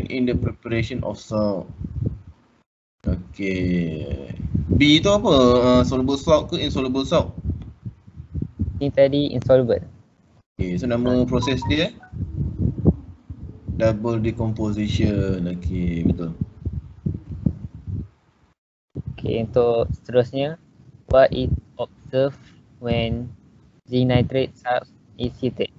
in the preparation of salt. Okay. B tu apa? Soluble salt ke insoluble salt? Ini tadi insoluble. Okay, so nama proses dia double decomposition. Okay, betul. Okay, untuk seterusnya, what is observed when zinc nitrate salt is heated?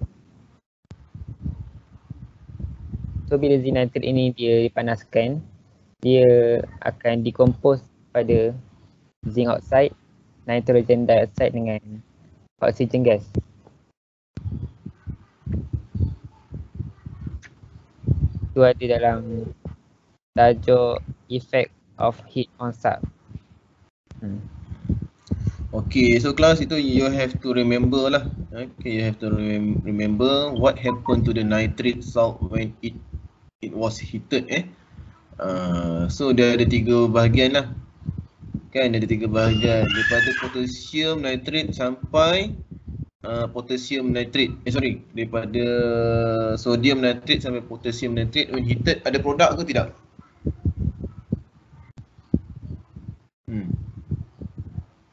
So bila zinc nitrate ini dia dipanaskan, dia akan decompose pada zinc oxide, nitrogen dioxide dengan oxygen gas. Itu ada dalam tajuk effect of heat on salt. Okay, so class itu you have to remember lah. Okay, you have to remember what happened to the nitrate salt when it was heated. So dia ada 3 bahagian lah. Kan ada 3 bahagian daripada potassium nitrate sampai potassium nitrate. Daripada sodium nitrate sampai potassium nitrate when heated ada produk ke tidak?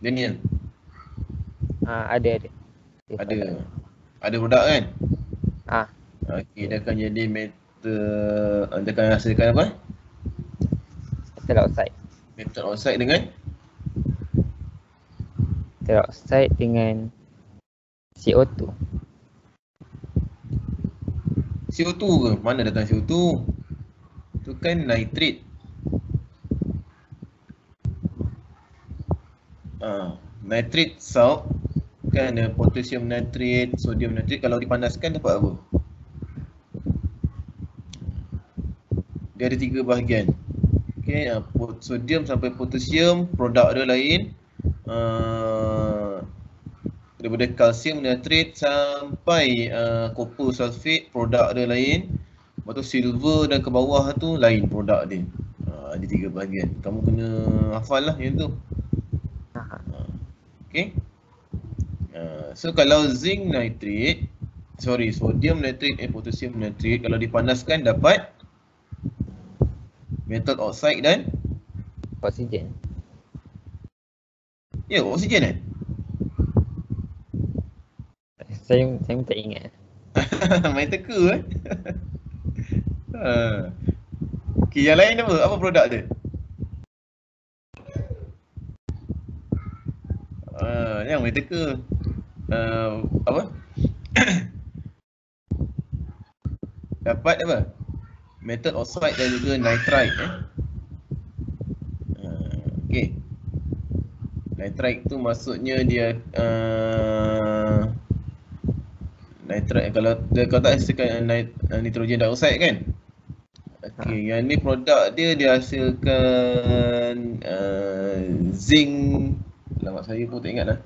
Daniel. Ada. Ada produk kan? Okay, dia akan jadi metal, dia akan hasilkan apa? Metal oxide. Metal oxide dengan? Metal oxide dengan CO2. CO2 ke? Mana datang CO2? Itu kan nitrate. Nitrate salt kan ada potassium nitrate, sodium nitrate. Kalau dipanaskan dapat apa? Dia ada 3 bahagian. Okay, sodium sampai potassium produk dia lain. Daripada kalsium nitrate sampai copper sulfate produk dia lain. Lepas tu silver dan ke bawah tu lain produk dia. Ada 3 bahagian. Kamu kena hafal lah yang tu. Okay. So kalau zinc nitrate, sodium nitrate and potassium nitrate kalau dipanaskan dapat metal oxide dan oksigen. Ya, oksigen Saya tak ingat. Main teka Okay, yang lain apa? Apa produk dia? Yang main teka. Apa? Dapat apa? Metal oxide dan juga nitrite. Okay. Nitrite tu maksudnya dia nitrite kalau tak hasilkan nitrogen dioxide kan? Okay, yang ni produk dia hasilkan zinc. Lama saya pun tak ingat lah.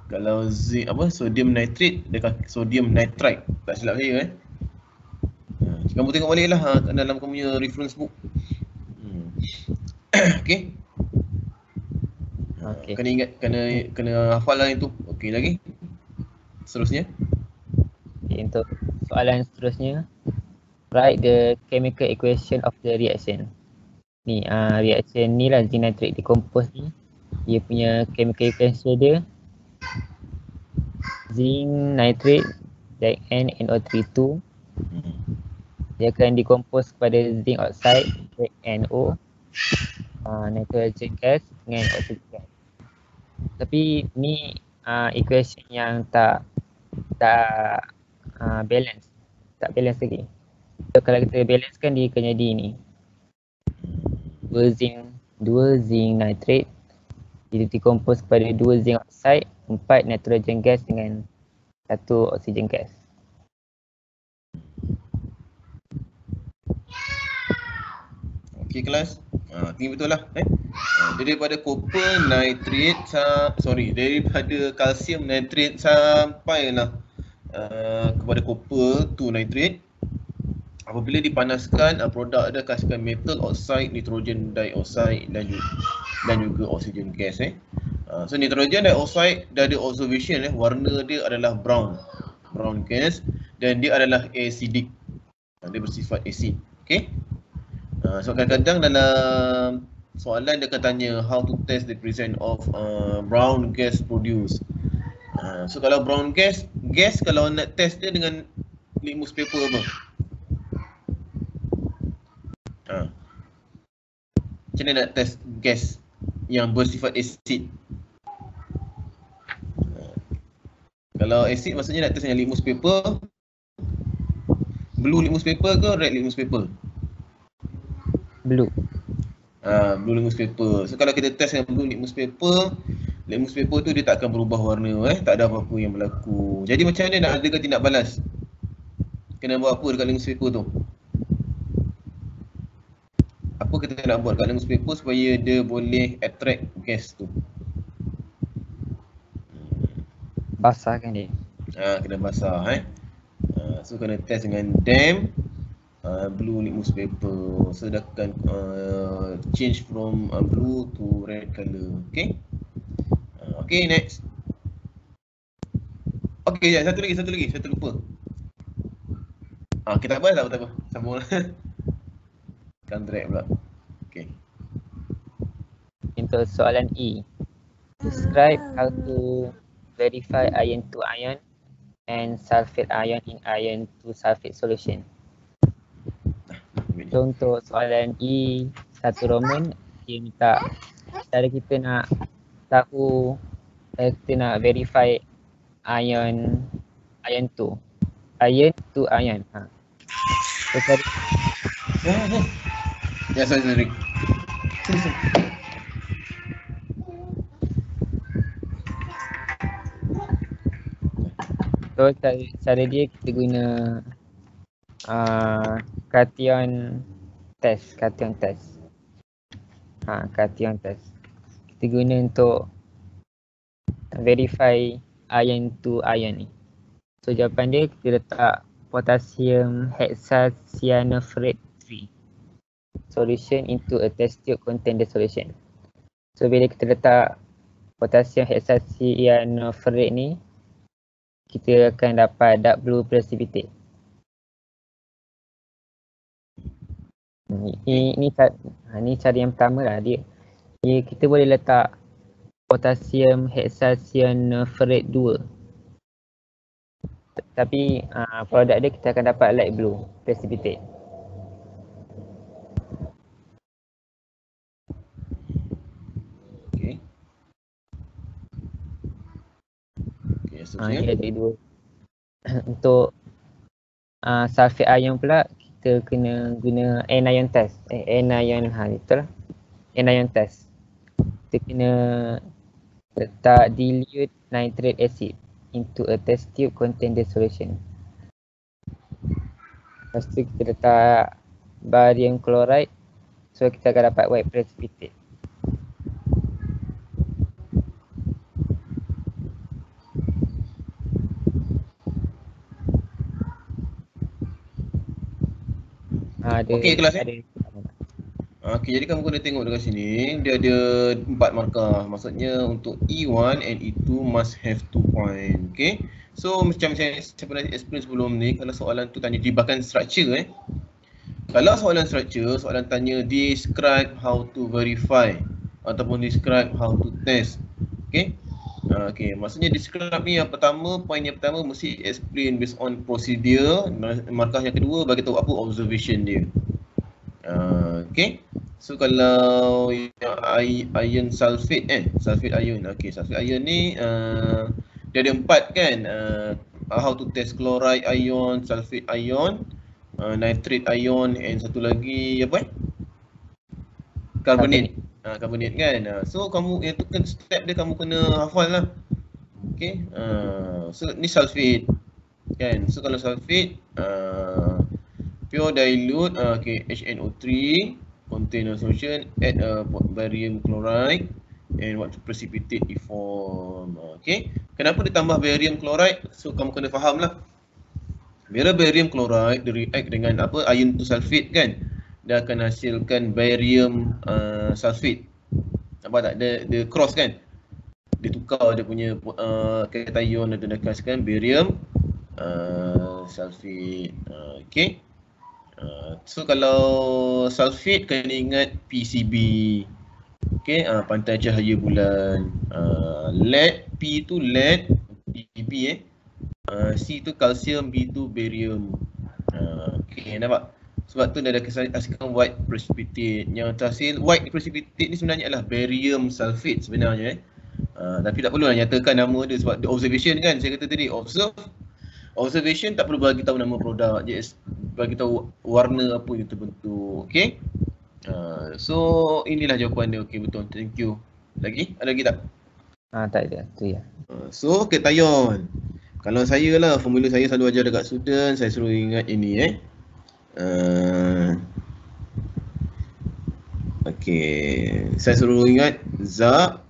Kalau zinc apa sodium nitrate dekat sodium nitrite, tak silap saya kamu tengok balik lah dalam kamu punya reference book. Okay. Kena ingat, kena hafal lah itu. Okey lagi. Seterusnya. Okay, untuk soalan seterusnya, write the chemical equation of the reaction. Ni reaction ni lah zinc nitrate decompose ni. Dia punya chemical equation dia zinc nitrate NO32. Dia akan decompose kepada zinc oxide NO, nitrogen gas dengan oxygen gas. Tapi ni equation yang tak balance. Tak balance lagi. So, kalau kita balance kan dia akan jadi ni. 2 zinc nitrate dia decompose kepada 2 zinc oxide, 4 nitrogen gas dengan 1 oxygen gas. Okey kelas. Tinggi betul lah daripada copper nitrate daripada kalsium nitrate sampailah kepada copper 2 nitrate. Apabila dipanaskan, produk dia kasihkan metal oxide, nitrogen dioxide dan juga oxygen gas. So nitrogen dioxide dah ada observation warna dia adalah brown gas. dan dia adalah acidic. Dia bersifat acid. Okay. So kadang-kadang dalam soalan dia akan tanya how to test the presence of brown gas produced. So kalau brown gas kalau nak test dia dengan litmus paper apa? Macam mana nak test gas yang bersifat acid? Kalau acid maksudnya nak test dengan litmus paper, blue litmus paper ke red litmus paper? Blue. Blue litmus paper. So kalau kita test dengan blue litmus paper tu dia tak akan berubah warna, tak ada apa-apa yang berlaku. Jadi macam mana nak adakan tindak balas? Kena buat apa dekat litmus paper tu? Apa kita nak buat dekat litmus paper supaya dia boleh attract gas tu? Basahkan dia. Kena basah. So kena test dengan damp blue litmus paper. So dia akan change from blue to red color. Okay. Okay, next. Okay, ya, satu lagi, saya terlupa. Kita tak apa. Sambung lah. Kan drag pula. Okay. Untuk soalan E. Describe how to verify iron to ion and sulfate ion in iron to sulfate solution. So untuk soalan E 1 Roman, dia minta cara kita nak tahu, kita nak verify ion to ion. So cari sorry. So cara dia kita guna cation test. Cation test. Kita guna untuk verify ion to ion ni. So jawapan dia kita letak potassium hexacyanurate 3 solution into a test tube contain the solution. So bila kita letak potassium hexacyanurate ni, kita akan dapat dark blue precipitate. Ini cara yang pertama lah. Dia kita boleh letak potassium hexacyanurate 2. Tapi produk dia kita akan dapat light blue precipitate. Dia ada 2. Untuk sulfate ion pula kita kena guna anion test. Anion betul lah. Anion test. Kita kena letak dilute nitrate acid into a test tube contain the solution. Lepas tu kita letak barium chloride, so kita akan dapat white precipitate. Okey, kelas Okey, jadi kamu kena tengok dekat sini, dia ada 4 markah. Maksudnya untuk E1 and E2 must have 2 point. Okey. So macam saya pernah explain sebelum ni, kalau soalan tu tanya bahkan structure Kalau soalan structure, soalan tanya describe how to verify ataupun describe how to test. Okey. Okey, maksudnya describe ni yang pertama, point yang pertama mesti explain based on procedure. Markah yang kedua bagi tahu apa observation dia. Okey. So kalau ion sulfate sulfate ion. Okey, sulfate ion ni dia ada 4 kan. How to test chloride ion, sulfate ion, nitrate ion, and satu lagi apa carbonate. Carbonate kan. So kamu itu kan step dia kamu kena hafal lah. Okey. So ni sulfate kan. So kalau sulfate pure dilute HNO3 contain a solution, add barium chloride and what to precipitate it form. Okay, kenapa ditambah barium chloride? So kamu kena faham lah. Bila barium chloride dia react dengan apa, iron to sulfate kan, dia akan hasilkan barium sulfate. Nampak tak, dia cross kan, dia tukar dia punya cation dan dia akan hasilkan barium sulfate. Okay. So kalau sulfate kena ingat PCB. Okay, pantai cahaya bulan. Lead, P tu lead, PB C tu kalsium, B tu barium. Okay, nampak? Sebab tu dia ada hasilkan white precipitate. Yang terhasil white precipitate ni sebenarnya adalah barium sulfate sebenarnya. Tapi tak perlu lah nyatakan nama dia sebab the observation kan, saya kata tadi observation tak perlu bagi tahu nama produk, just bagi tahu warna apa yang terbentuk. Okay. So inilah jawapan dia. Okay, betul. Thank you. Lagi? Ada lagi tak? Tak ada, tu ya. So ketayon. Kalau saya lah, formula saya selalu ajar dekat student, saya suruh ingat ini okay, saya suruh ingat Zap,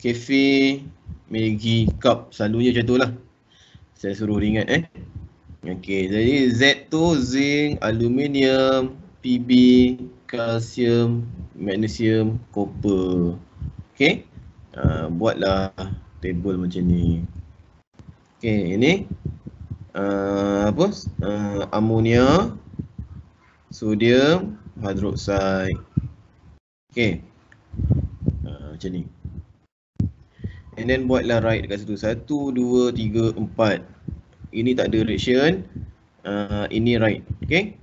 Cafe, Maggi, Cup. Selalunya macam tu lah saya suruh ingat okay, jadi Z tu zinc, aluminium, PB, kalsium, magnesium, copper. Okay, buatlah table macam ni. Okay, ini ammonia, sodium hydroxide. Okay, macam ni. And then buatlah right dekat situ. 1, 2, 3, 4. Ini tak ada reaction. Ini right. Okay.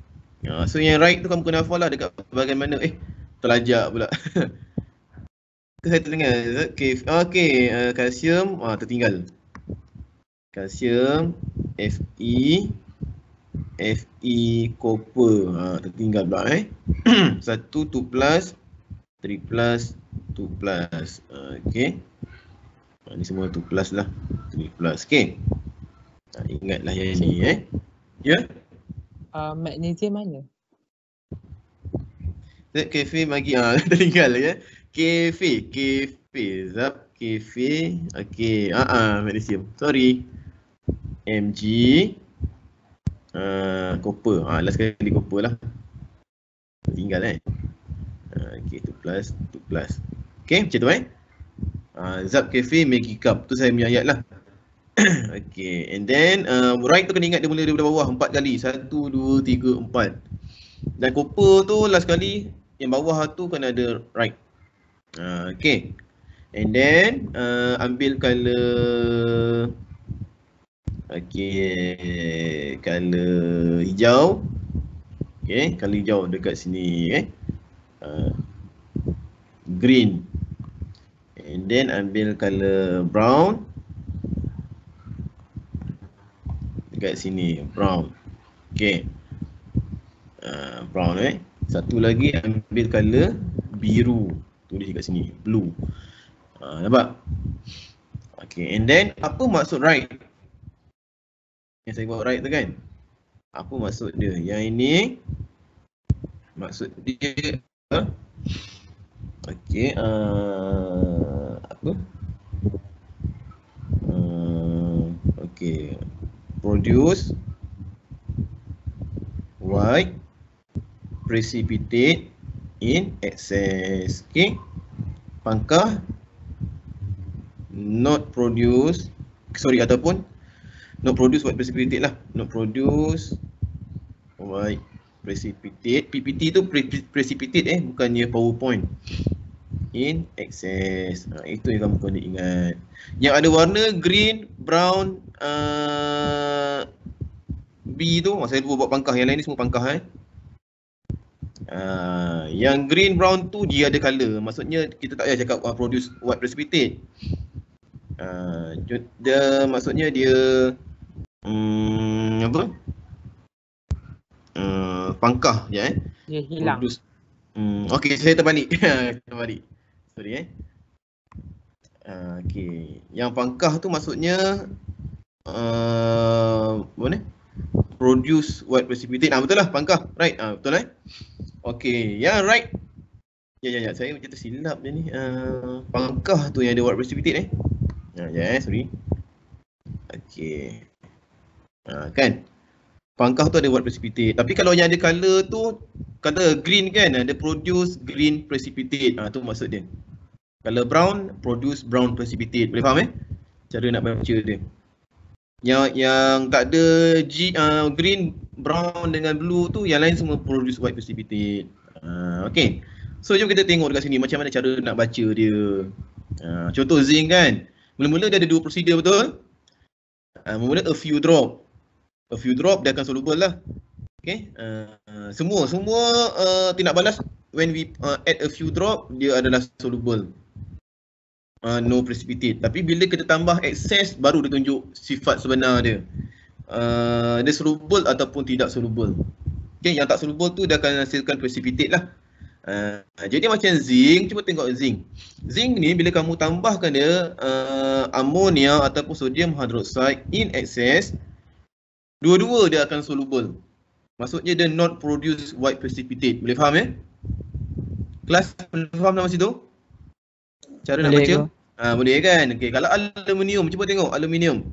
So yang right tu kamu kena hafal lah dekat bahagian mana. Terlajak pula. Saya terdengar. Okay, kalsium tertinggal. Kalsium, Fe, copper. Tertinggal pula 1, 2 plus, 3 plus, 2 plus. Okay. Ni semua 2 plus lah. 3 plus. Okay. Ingatlah yang ni Ya? Magnesium mana? Cafe bagi tertinggal ya. Cafe Zap, Cafe. Okay. Magnesium. Sorry. Mg copper. Last kali copper lah. Tinggal okay, 2 plus. Okay, macam tu Zap, Cafe, Maggi, Cup. Tu saya punya ayat lah. Okay, and then right tu kena ingat dia mula daripada bawah 4 kali. 1, 2, 3, 4. Dan copper tu last kali yang bawah tu kena ada right. Okay. And then ambil color color hijau. Okay, color hijau dekat sini green. And then ambil color brown dekat sini, brown. Okay. Brown Satu lagi ambil color biru. Tulis dekat sini, blue. Nampak? Okay, and then apa maksud right? Yang saya buat right tu kan? Apa maksud dia? Yang ini maksud dia okay, apa? Okay, produce white precipitate in excess. Okay, pangkah not produce, ataupun not produce white precipitate lah. Not produce white precipitate. PPT tu precipitate bukannya PowerPoint. In excess. Itu yang kamu kena ingat. Yang ada warna green, brown, B tu, saya buat pangkah. Yang lain ni semua pangkah Yang green, brown tu dia ada color. Maksudnya kita tak payah cakap produce white precipitate. Dia maksudnya dia apa? Pangkah je Dia hilang. Produce. Okey, saya terbalik. Terbalik. Sorry okey. Yang pangkah tu maksudnya mana? Produce white precipitate. Betul lah pangkah. Right. Betul okey, yang right. Ya, saya macam tersilap je ni. Pangkah tu yang ada white precipitate sorry. Okey. Kan? Pangkah tu ada white precipitate. Tapi kalau yang ada color tu, color green kan, ada produce green precipitate. Tu maksud dia. Color brown, produce brown precipitate. Boleh faham Cara nak baca dia. Yang tak ada green, brown dengan blue tu, yang lain semua produce white precipitate. Okay. So jom kita tengok dekat sini macam mana cara nak baca dia. Contoh zinc kan. Mula-mula dia ada 2 prosedur, betul? Mula-mula a few drop. A few drop dia akan soluble lah. Okay. Semua tindak balas when we add a few drop dia adalah soluble. No precipitate. Tapi bila kita tambah excess baru dia tunjuk sifat sebenar dia. Dia soluble ataupun tidak soluble. Okay, yang tak soluble tu dia akan hasilkan precipitate lah. Jadi macam zinc, cuba tengok zinc. Zinc ni bila kamu tambahkan dia ammonia ataupun sodium hydroxide in excess, dua-dua dia akan soluble. Maksudnya dia not produce white precipitate. Boleh faham Kelas boleh faham dalam situ? Cara nak baca? Boleh kan? Okay, kalau aluminium, cuba tengok aluminium.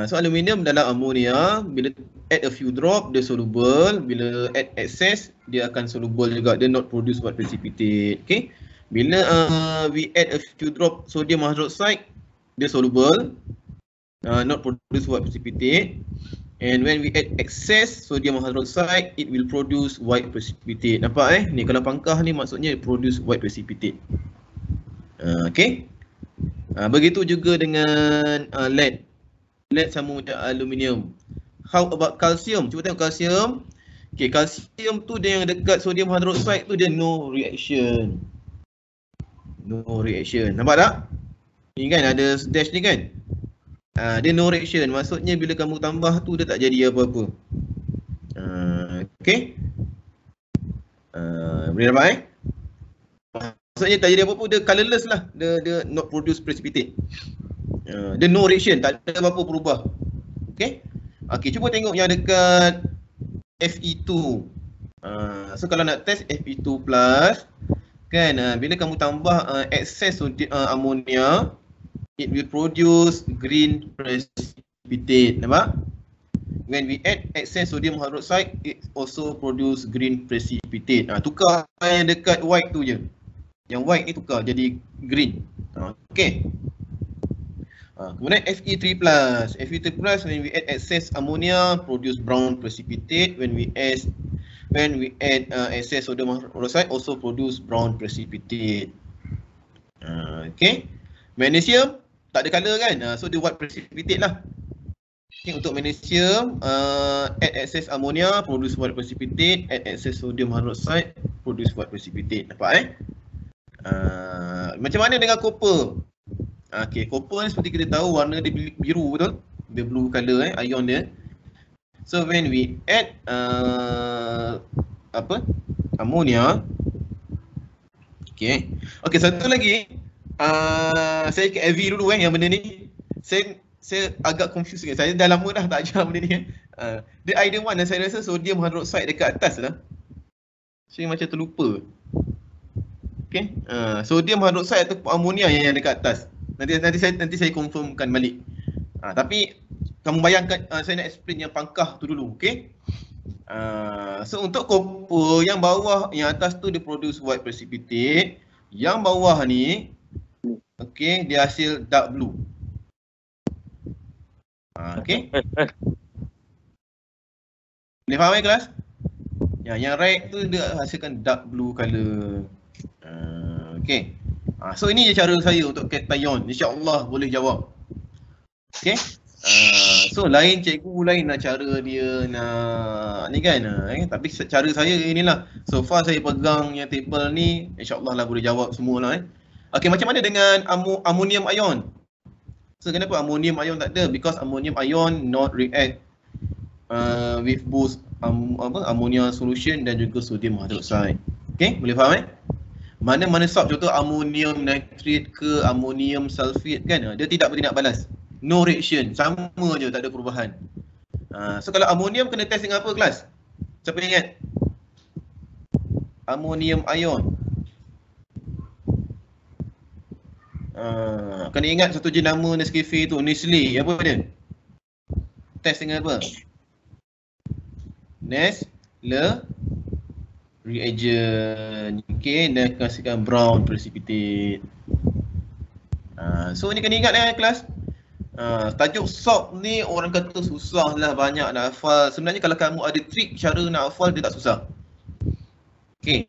So aluminium dalam ammonia, bila add a few drop dia soluble, bila add excess dia akan soluble juga, dia not produce white precipitate. Okay, bila we add a few drop sodium hydroxide dia soluble, not produce white precipitate. And when we add excess sodium hydroxide, it will produce white precipitate. Nampak ni kalau pangkah ni maksudnya produce white precipitate. Okay. Begitu juga dengan lead. Lead sama macam aluminium. How about calcium? Cuba tengok calcium. Okay, calcium tu dia yang dekat sodium hydroxide tu dia no reaction. No reaction. Nampak tak? Ni kan ada dash ni kan? Dia no reaction. Maksudnya bila kamu tambah tu dia tak jadi apa-apa. Okay. Boleh nampak maksudnya tak jadi apa-apa, dia colourless lah. Dia not produce precipitate. Dia no reaction, tak ada apa-apa berubah. Okay. Okay, cuba tengok yang dekat Fe2. So kalau nak test Fe2+, kan, bila kamu tambah excess ammonia, it will produce green precipitate. Nampak? When we add excess sodium hydroxide, it also produce green precipitate. Tukar yang dekat white tu je. Yang white ni tukar jadi green. Okay. Kemudian Fe3+. Fe3+, when we add excess ammonia, produce brown precipitate. When we add excess sodium hydroxide, also produce brown precipitate. Okay. Magnesium, tak ada colour kan? So dia white precipitate lah. Okay, untuk magnesium, add excess ammonia, produce white precipitate. Add excess sodium hydroxide, produce white precipitate. Nampak macam mana dengan copper? Okay, copper ni seperti kita tahu warna dia biru, betul? Dia blue color ion dia. So when we add ammonia. Okay, satu lagi. Saya ke AV dulu yang benda ni. Saya agak confused sikit. Saya dah lama dah tak ajar benda ni. Dia idea one dan saya rasa sodium hydroxide dekat atas lah. Saya macam terlupa. Okay, sodium hydroxide atau ammonia yang dekat atas. Nanti saya confirmkan balik. Tapi kamu bayangkan saya nak explain yang pangkah tu dulu, okay? So untuk copper yang bawah, yang atas tu dia produce white precipitate. Yang bawah ni, okay, dia hasil dark blue. Okay. Boleh faham kelas? Yang right tu dia hasilkan dark blue color. Okay. So ini je cara saya untuk cation. InsyaAllah boleh jawab. Okay. So lain cikgu lain lah cara dia nak ni kan. Tapi cara saya inilah. So far saya pegang yang table ni, InsyaAllah lah boleh jawab semua lah. Okay, macam mana dengan ammonium ion? So kenapa ammonium ion tak ada? Because ammonium ion not react with both ammonia solution dan juga sodium hydroxide. Okay, boleh faham Mana-mana sub, contoh ammonium nitrate ke ammonium sulfate kan, dia tidak bertindak balas. No reaction, sama je, tak ada perubahan. So kalau ammonium kena test dengan apa kelas? Siapa ingat? Ammonium ion. Kena ingat satu je nama Nescafe tu, Nestle, apa dia? Test dengan apa? Nestle reagent. Okay, dan kasihkan brown precipitate. So ni kena ingat kelas. Tajuk salt ni orang kata susah lah, banyak nak hafal. Sebenarnya kalau kamu ada trik cara nak hafal, dia tak susah. Okay.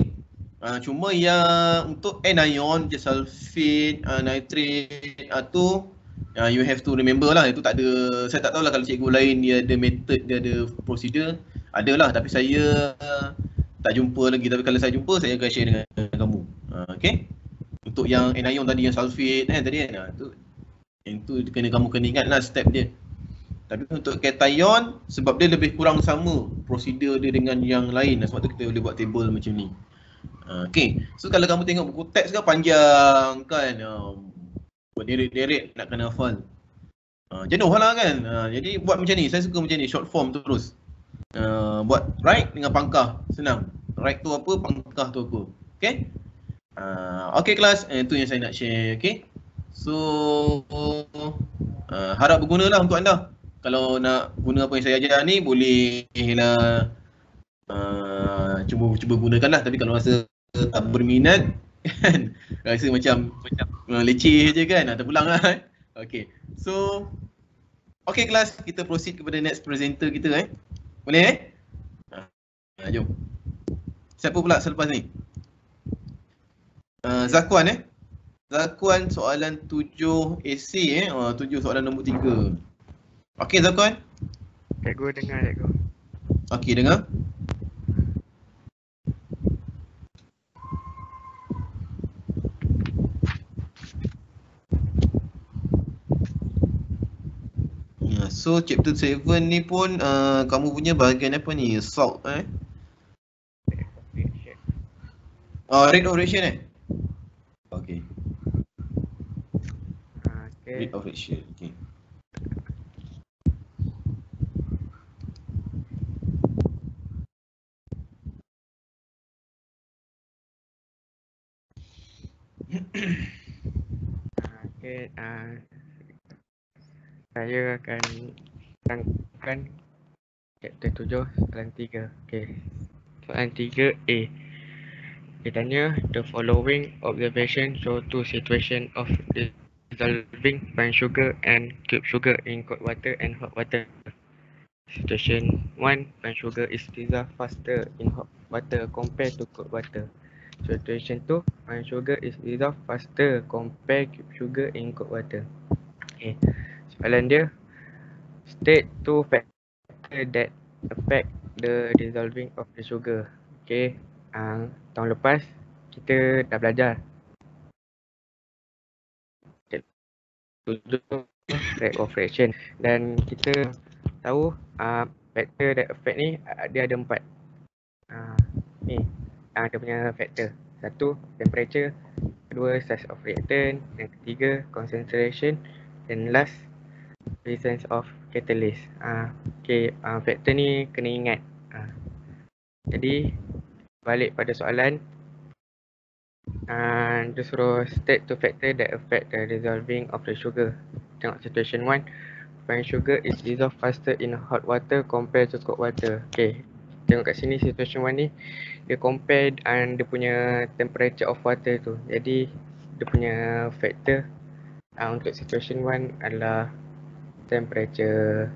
Cuma yang untuk anion, sulfate, nitrate tu you have to remember lah. Itu tak ada, saya tak tahu lah kalau cikgu lain dia ada method, dia ada prosedur. Ada lah, tapi saya tak jumpa lagi. Tapi kalau saya jumpa, saya akan share dengan kamu. Okay. Untuk yang anion tadi, yang sulfate tadi kan, itu kamu kena ingat lah step dia. Tapi untuk cation, sebab dia lebih kurang sama prosedur dia dengan yang lain, sebab tu kita boleh buat table macam ni. Okay, so kalau kamu tengok buku teks kan panjang kan, buat deret-deret nak kena hafal, jenuh lah kan. Jadi buat macam ni, saya suka macam ni, short form terus. Buat right dengan pangkah, senang. Right tu apa, pangkah tu apa. Okay. Okay kelas, itu yang saya nak share. Okay. So harap berguna lah untuk anda. Kalau nak guna apa yang saya ajar ni, boleh lah cuba gunakan lah. Tapi kalau rasa tak berminat kan, rasa macam leceh je kan, terpulang lah. Okay, so okay kelas, kita proceed kepada next presenter kita boleh jom. Siapa pula selepas ni? Zakwan Zakwan soalan 7 esay 7 soalan nombor 3. Okey Zakwan. Cikgu dengar cikgu. Okey dengar. So chapter 7 ni pun kamu punya bahagian apa ni? Salt rate of reaction Okey. Okay. Rate of reaction. Okey. Okay, saya akan terangkan chapter 7 soalan 3. Okay, soalan 3A. Dia tanya, the following observation show two situation of dissolving fine sugar and cube sugar in cold water and hot water. Situation 1, fine sugar is dissolved faster in hot water compared to cold water. Situation 2, fine sugar is dissolved faster compared cube sugar in cold water. Okay, soalan dia, state two factors that affect the dissolving of the sugar. Okay, tahun lepas kita dah belajar rate of reaction dan kita tahu factor that affect ni dia ada 4. Ni dia punya factor. 1, temperature, 2, size of reactant, yang ketiga concentration, dan last presence of catalyst. Okay, factor ni kena ingat. Jadi balik pada soalan, dia suruh state two factor that affect the dissolving of the sugar. Tengok situation 1, fine sugar is dissolved faster in hot water compared to cold water. Okay, tengok kat sini situation 1 ni, dia compare dia punya temperature of water tu. Jadi dia punya factor untuk situation 1 adalah temperature.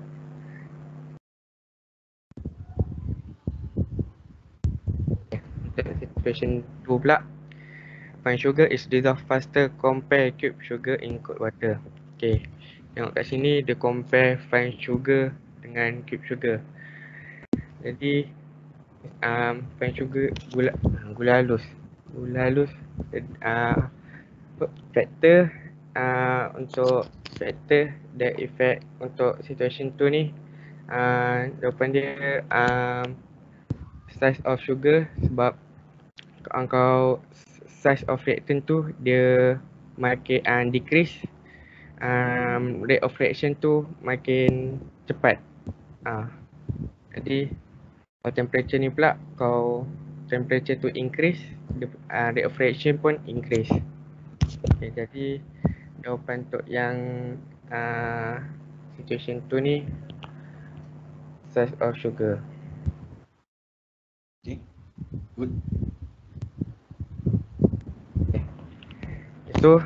Untuk situation 2 pula, fine sugar is dissolved faster compare cube sugar in cold water. Okay, tengok kat sini dia compare fine sugar dengan cube sugar. Jadi fine sugar, gula halus factor untuk factor that effect untuk situation 2 ni, jawapan dia size of sugar, sebab kau size of reactant tu dia makin decrease, rate of reaction tu makin cepat. Jadi kalau temperature ni pula, kau temperature tu increase, rate of reaction pun increase. Okay, jadi jawapan untuk yang situation 2 ni size of sugar. Okay, good. So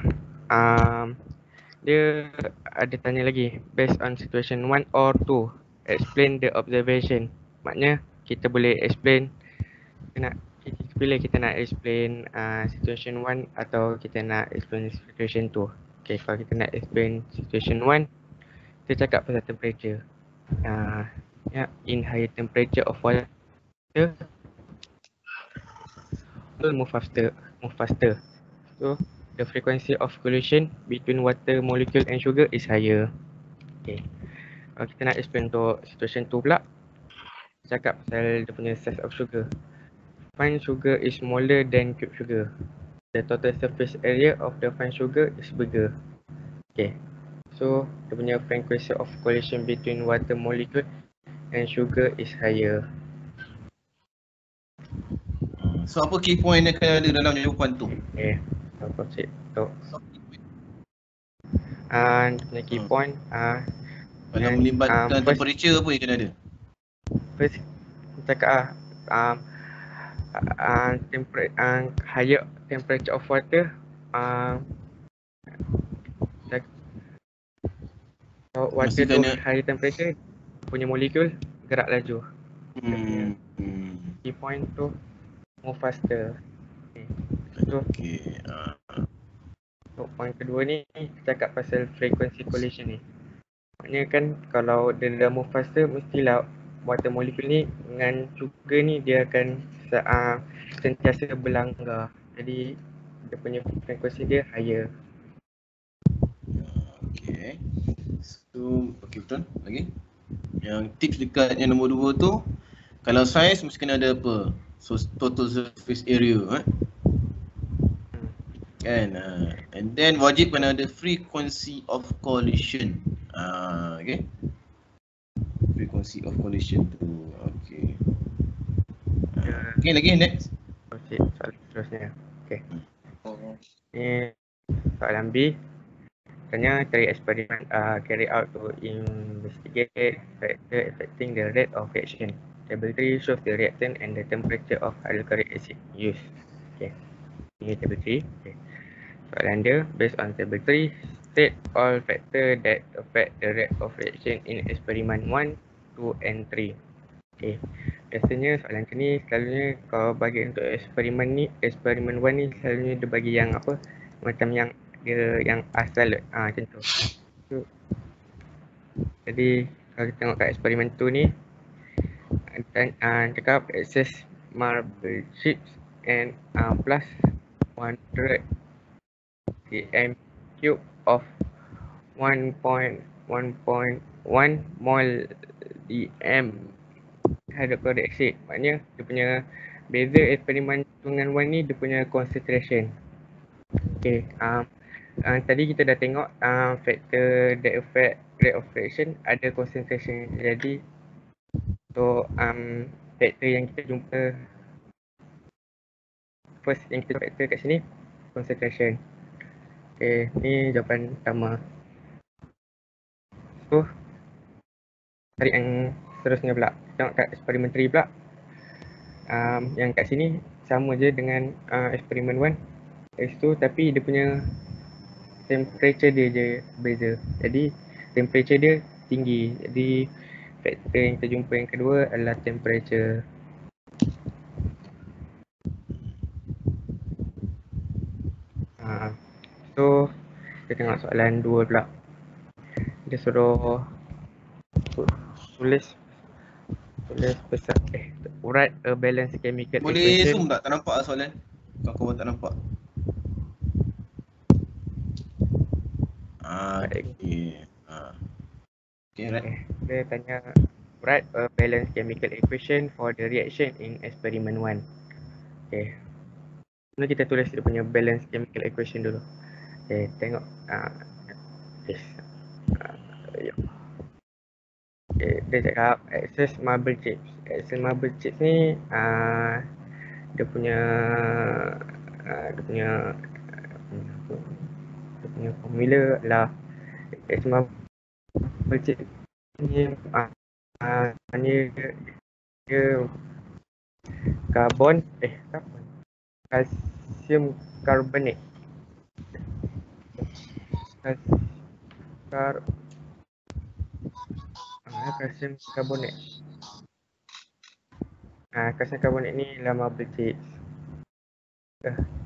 dia ada tanya lagi, based on situation 1 or 2, explain the observation. Maknanya kita boleh explain, kita pilih kita nak explain situation 1 atau kita nak explain situation 2. Okay, kalau kita nak explain situation 1, kita cakap pasal temperature. In higher temperature of water, will move faster. So the frequency of collision between water molecule and sugar is higher. Okay. Kalau kita nak explain untuk situation 2 pula, cakap pasal dia punya size of sugar. Fine sugar is smaller than cube sugar. The total surface area of the fine sugar is bigger. Okay. So dia punya frequency of collision between water molecule and sugar is higher. So apa key point yang kena ada dalam jawapan tu? Okay. Apa cik tu? Dia punya key point. Dalam melibatkan temperature apa yang kena ada? First cakap higher temperature of water, water tu higher temperature, punya molekul gerak laju. Key point tu move faster. Okay. So point kedua ni cakap pasal frequency collision ni. Maknanya kan kalau dia dah move faster, mestilah water molecule ni dengan sugar ni dia akan sentiasa berlanggar. Jadi dia punya frekuensi dia higher. Okay. So, okay, betul. Lagi. Yang tips dekat yang nombor 2 tu, kalau size mesti kena ada apa? So total surface area, kan? And then wajib kena ada frequency of collision. Okay. Frequency of collision tu. Okay. Okay, lagi next. Okay, soalan seterusnya. Okay. Ni soalan B. Tanya cari eksperimen carry out to investigate factor affecting the rate of reaction. Table 3 shows the reaction and the temperature of hydrochloric acid used. Okay. Ini table 3. Okay. Soalan dia, based on table 3, state all factors that affect the rate of reaction in experiment 1, 2 and 3. Okay. Biasanya soalan macam ni selalunya kalau bagi untuk eksperimen 1 ni selalunya dia bagi yang apa, macam yang dia yang asal macam tu. Jadi kalau kita tengok kat eksperimen 2 ni, cakap excess marble chips and plus 100 cm cube of 1.1 mol dm hydrochloric acid. Maknanya dia punya beza eksperimen dengan 1 ni dia punya concentration. Okay, tadi kita dah tengok factor that affect rate of reaction ada concentration. Jadi so factor yang kita jumpa first yang kita factor kat sini concentration. Okay, ni jawapan pertama. So tarik yang seterusnya pula. Tengok kat eksperimen 3 pula. Yang kat sini sama je dengan eksperimen 1 X2, tapi dia punya temperature dia je beza. Jadi temperature dia tinggi. Jadi faktor yang kita jumpa yang kedua adalah temperature. So kita tengok soalan 2 pula. Dia suruh tulis besar write a balanced chemical boleh equation. zoom tak? Tak nampak soalan. Kawan-kawan tak nampak. Okay. Okay, right. Dia tanya write a balanced chemical equation for the reaction in experiment 1. Okay. Mula kita tulis dia punya balanced chemical equation dulu. Okay, tengok. Yes. Okay, dia cakap excess marble chips. Excess marble chips ni dia punya formula adalah excess marble chips ni dia calcium carbonate. kalsium karbonat. Kalsium karbonat ni ialah marble chips.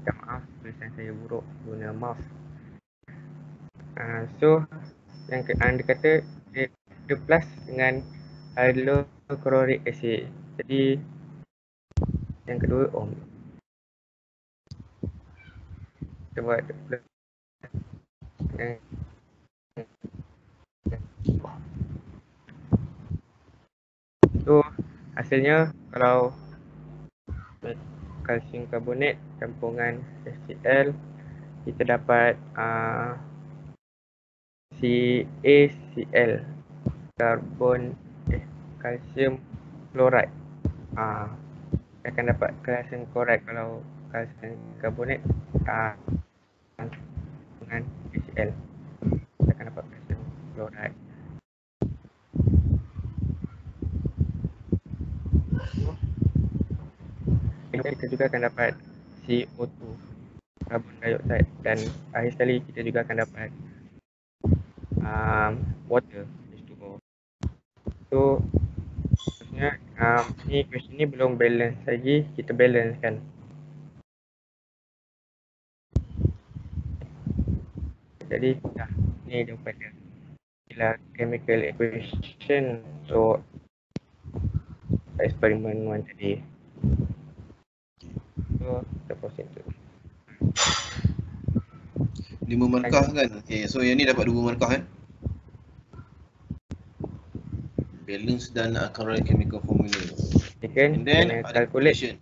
Maaf, tulisan saya buruk, guna maaf. So yang dia kata dia plus dengan hydrochloric acid. Jadi yang kedua kita buat plus dengan so hasilnya kalau kalsium karbonat campungan HCl kita dapat CaCl kalsium klorid. Kita akan dapat kalsium klorid kalau kalsium karbonat dengan HCl. Kita akan dapat kalsium klorid. Kita juga akan dapat CO2, karbon dioksida, dan akhir sekali kita juga akan dapat water, H2O. So maksudnya ni question ni belum balance lagi, kita balance kan. Jadi ni daripada inilah chemical equation untuk eksperimen 1 tadi. So kita proceed tu 5 markah kan. Okay, so yang ni dapat 2 markah kan. Balance dan correct chemical formula. Second, And then kena ada calculate. calculation.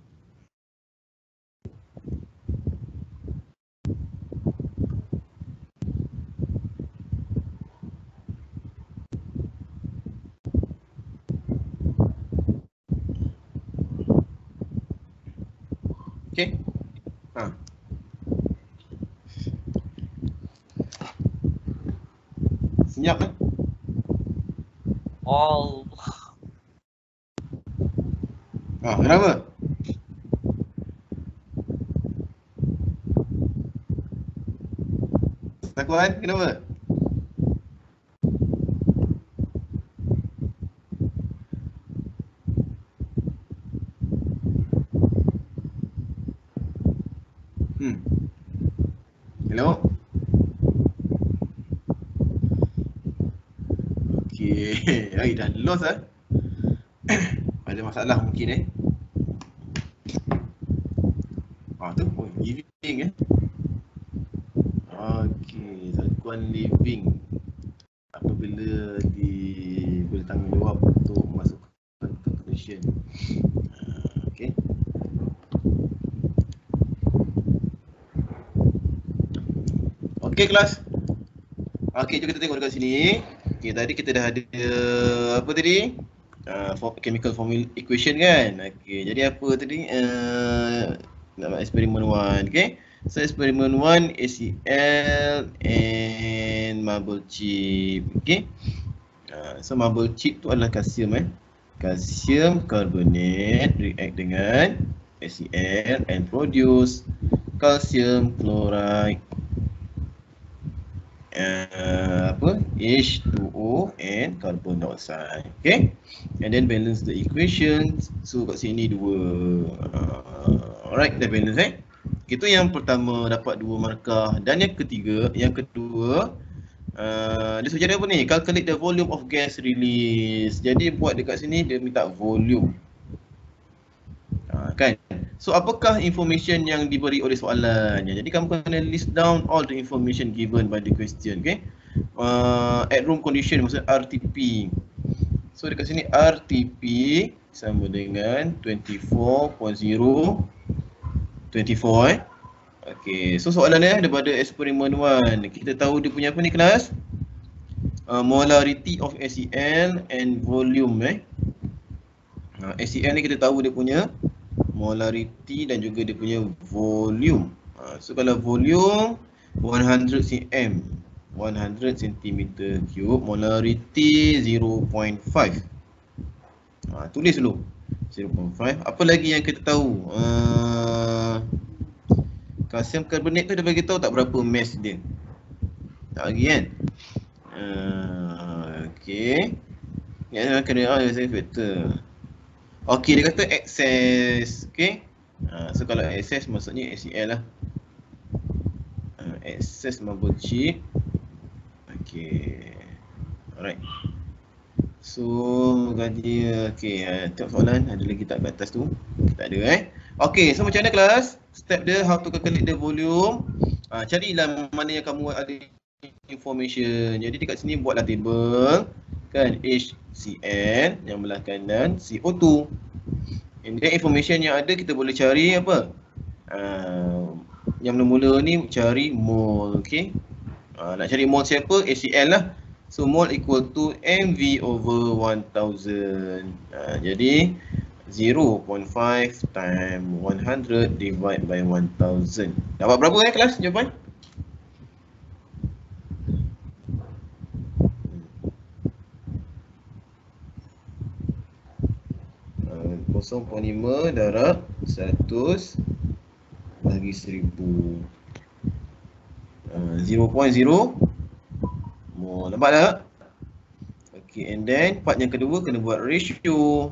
Okay. Senyap kan? Kenapa? Takuan, kenapa? Hello? Okay, dah lost lah. Ada masalah mungkin tu, living Okay, Takuan living apabila boleh tanggungjawab untuk masukkan calculation. Okay. Okay kelas. Okay, jom kita tengok dekat sini. Okay, tadi kita dah ada apa tadi? Chemical formula equation kan. Okay, jadi apa tadi? Nama eksperimen 1. Okay. So eksperimen 1 HCl and marble chip. Okay. So marble chip tu adalah kalsium kalsium karbonat react dengan HCl and produce kalsium chloride. H2O and carbon dioxide. Okay, and then balance the equations. So kat sini 2. Alright, dah balance Itu yang pertama dapat 2 markah. Dan yang kedua dia suruh jadi apa ni? Calculate the volume of gas release. Jadi buat dekat sini dia minta volume. Kan? So apakah information yang diberi oleh soalannya? Jadi kamu kena list down all the information given by the question. Okay? At room condition maksud RTP. So dekat sini RTP sama dengan 24.024. Okay, so soalannya daripada eksperimen 1. Kita tahu dia punya apa ni kelas? Molarity of HCl and volume HCl ni kita tahu dia punya molarity dan juga dia punya volume. So kalau volume 100 cm, 100 cm3, molarity 0.5. Tulis dulu 0.5. Apa lagi yang kita tahu? Kalsium karbonat tu dia bagi tahu tak berapa mass dia? Tak lagi kan? Okay. Yang kena using factor. Okay, dia kata access. Okay. So kalau access maksudnya ACL lah. Access motherboard chip. Okay. Alright. So gaji tengok soalan ada lagi tak kat atas tu? Tak ada Okay, so macam mana kelas? Step dia how to calculate the volume. Carilah mana yang kamu ada information. Jadi dekat sini buatlah table kan, HCl yang belah kanan, CO2. And then information yang ada kita boleh cari apa? Yang mula-mula ni cari mole, okey. Nak cari mole siapa? HCl lah. So mole equal to mv over 1000. Jadi 0.5 times 100 divide by 1000. Dapat berapa kelas jawapan? Kosong 0.5 darab 100 bagi 1000. 0.0 mole. Nampak tak? Okay, and then part yang kedua kena buat ratio.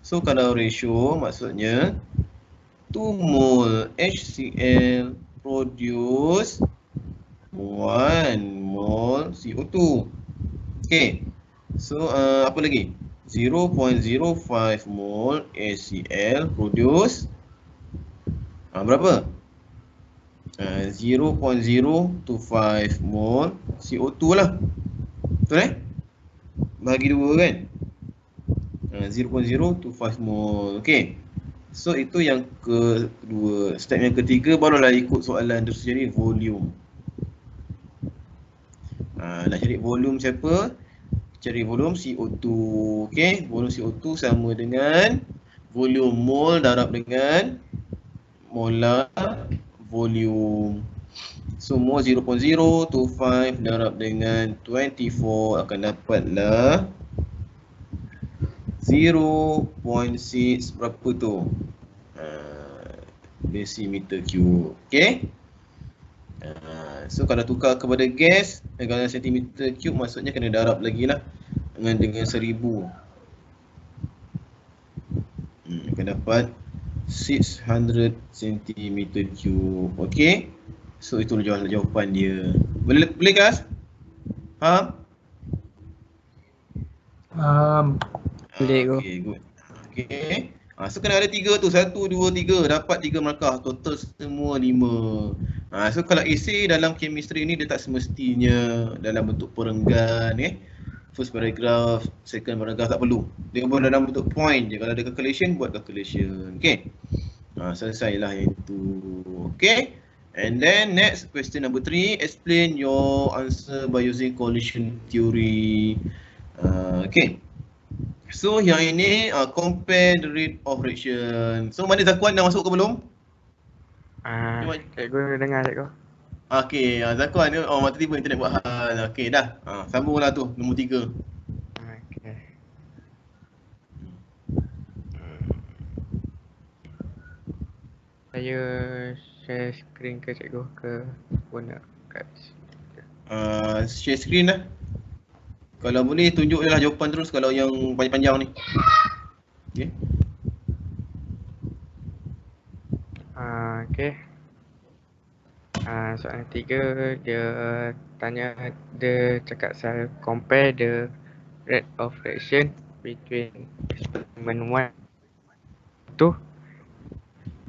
So kalau ratio maksudnya 2 mole HCl produce 1 mole CO2. Okay. So apa lagi? 0.05 mole HCl produce berapa? 0.025 mole CO2 lah. Betul Bagi 2 kan? 0.025 mole. Okay. So itu yang kedua. Step yang ketiga barulah ikut soalan terus jadi volume. Nak cari volume siapa? Cari volume CO2. Okay. Volume CO2 sama dengan volume mole darab dengan molar volume. So mole 0.025 darab dengan 24 akan dapatlah 0.6 berapa tu? Decimeter cube. Okay. So kalau tukar kepada gas dengan centimeter cube maksudnya kena darab lagi lah dengan 1000. Akan dapat 600 centimeter cube. Okay. So itu jawapan dia. Boleh kelas? Faham? Boleh go. Okay, good. Okay. So kena ada 3 tu. 1, 2, 3. Dapat 3 markah. Total semua 5. So kalau essay dalam chemistry ni dia tak semestinya dalam bentuk perenggan First paragraph, second paragraph tak perlu. Dia pun dalam bentuk point je. Kalau ada calculation, buat calculation. Okay. Selesailah yang itu. Okay. And then next question number 3. Explain your answer by using collision theory. Okay. So yang ini compare the rate of reaction. So mana Zakuan dah masuk ke belum? Cikgu dengar cikgu. Okay, Zakuan ni mata tiba internet buat hal. Okay dah. Sambunglah tu nombor 3. Okay. Saya share screen ke cikgu ke guna kat Share screen dah. Kalau boleh tunjuk je lah jawapan terus kalau yang panjang-panjang ni. Okay. Okay. Soalan 3 dia tanya, dia cakap saya compare the rate of reaction between experiment 1 2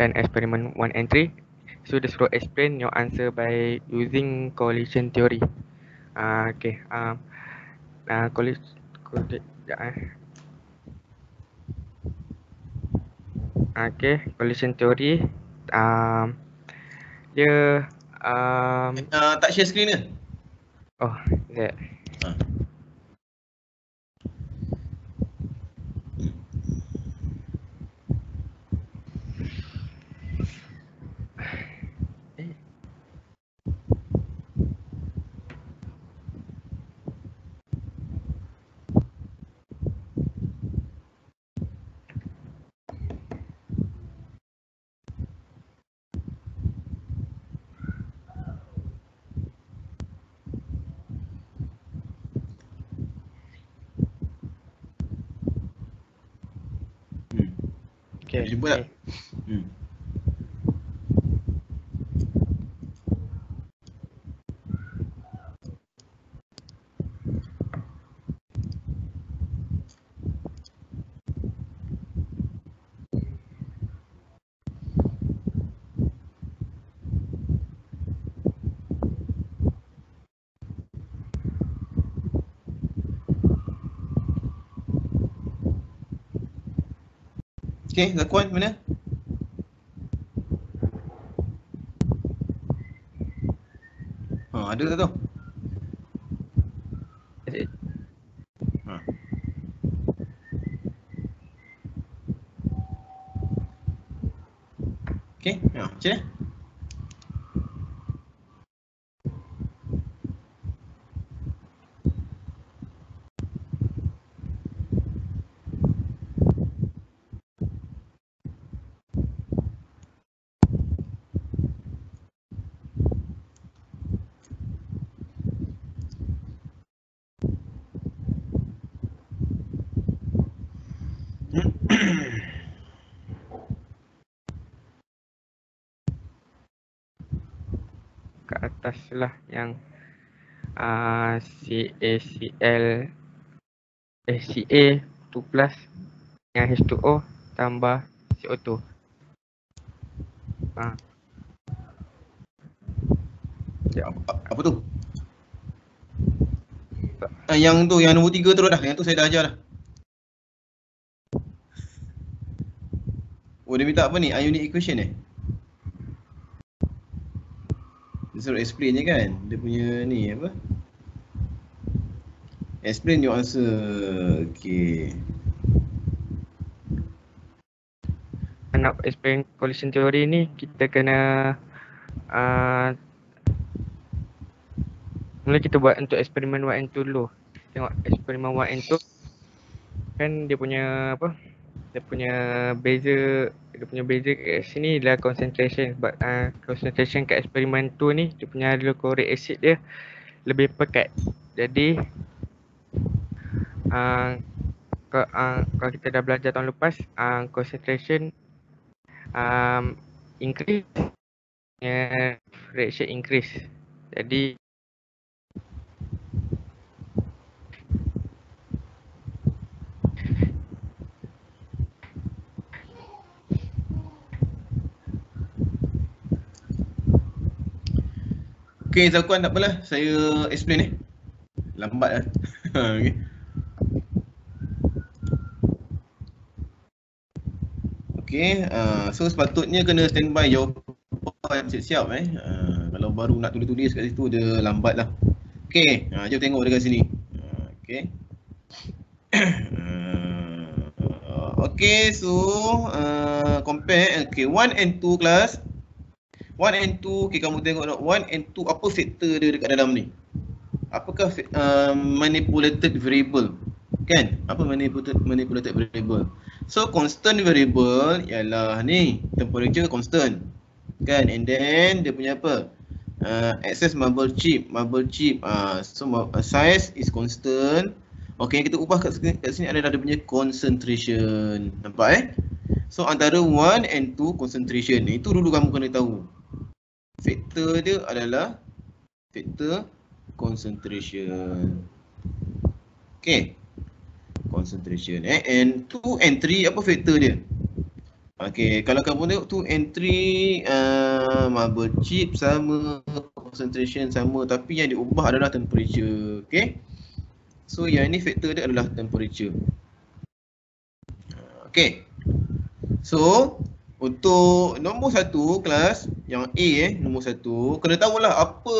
dan experiment 1 and 3. So dia suruh explain your answer by using collision theory. Okay. Okay, collision theory. Dia tak share screen ke? oh, that. Okay. Jumpa tak? Okay, Zakuan mana? Ada tak tu? Ha. Okay, macam mana? Kat atas lah yang CaCl Ca 2 plus dengan H2O tambah CO2. Apa tu? Yang tu, yang nombor 3 terus dah. Yang tu saya dah ajar dah. Oh, dia minta apa ni? Ionic equation Dia suruh explain je kan? Dia punya ni apa? Explain your answer. Okay. Nak explain collision theory ni, kita kena mula kita buat untuk eksperimen 1 and 2 dulu. Tengok eksperimen 1 and 2 kan dia punya apa? Dia punya beza kat sini adalah concentration. But concentration kat eksperimen 2 ni, dia punya hydrochloric acid dia lebih pekat. Jadi kalau kita dah belajar tahun lepas, concentration increase, reaction increase. Jadi Okay, Zakuan tak apalah. Saya explain lambat lah. Okay. Okay, so sepatutnya kena standby jawapan siap-siap kalau baru nak tulis-tulis kat situ dia lambat lah. Okay, jom tengok dekat sini. Okay. Okay, so compare. Okay, 1 and 2 kelas. 1 and 2, okay, kamu tengok 1 and 2, apa faktor dia dekat dalam ni? Apakah manipulated variable? Kan? Apa manipulated variable? So constant variable ialah ni, temperature constant. Kan? And then dia punya apa? Access marble chip. So size is constant. Okay, kita ubah kat sini adalah dia punya concentration. Nampak So antara 1 and 2 concentration. Itu dulu kamu kena tahu. Faktor dia adalah faktor concentration. Okay. Concentration. And 2 and 3 apa faktor dia? Okay, kalau kamu tengok 2 and 3 marble chip sama, concentration sama, tapi yang diubah adalah temperature. Okay. So yang ini faktor dia adalah temperature. Okay. So untuk nombor 1 kelas yang A nombor 1, kena tahulah apa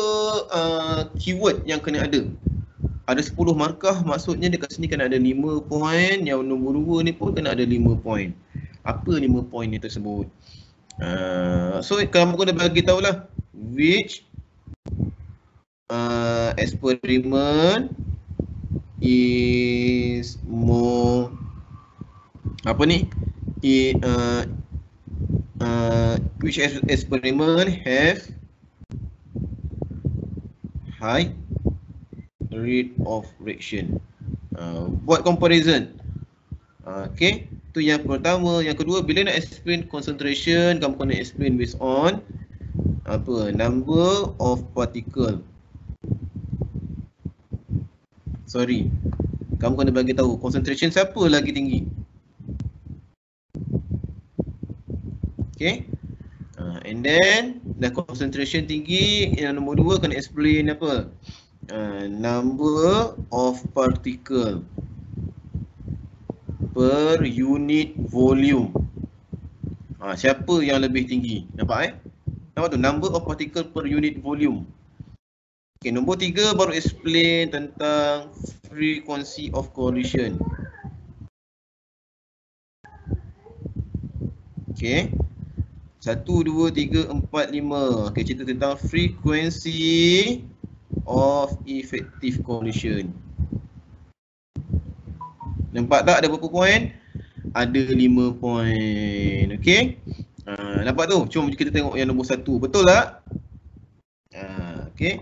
keyword yang kena ada. Ada 10 markah, maksudnya dekat sini kena ada 5 point. Yang nombor 2 ni pun kena ada 5 point. Apa 5 point ni tersebut? So kamu kena bagi tahulah which experiment is more apa ni? Which experiment have high rate of reaction. Buat comparison. Okay, Itu yang pertama. Yang kedua, bila nak explain concentration, kamu kena explain based on apa? Number of particle. Sorry. Kamu kena bagi tahu concentration siapa lagi tinggi. Okay. And then dah concentration tinggi, yang nombor 2 kena explain apa? Number of particle per unit volume. Siapa yang lebih tinggi? Nampak Nampak tu, number of particle per unit volume. Okay, nombor 3 baru explain tentang frequency of collision. Okay. 1, 2, 3, 4, 5. Okay, cerita tentang frequency of effective collision. Nampak tak ada berapa poin? Ada 5 poin. Okay. Nampak tu? Cuma kita tengok yang nombor 1. Betul tak? Okay.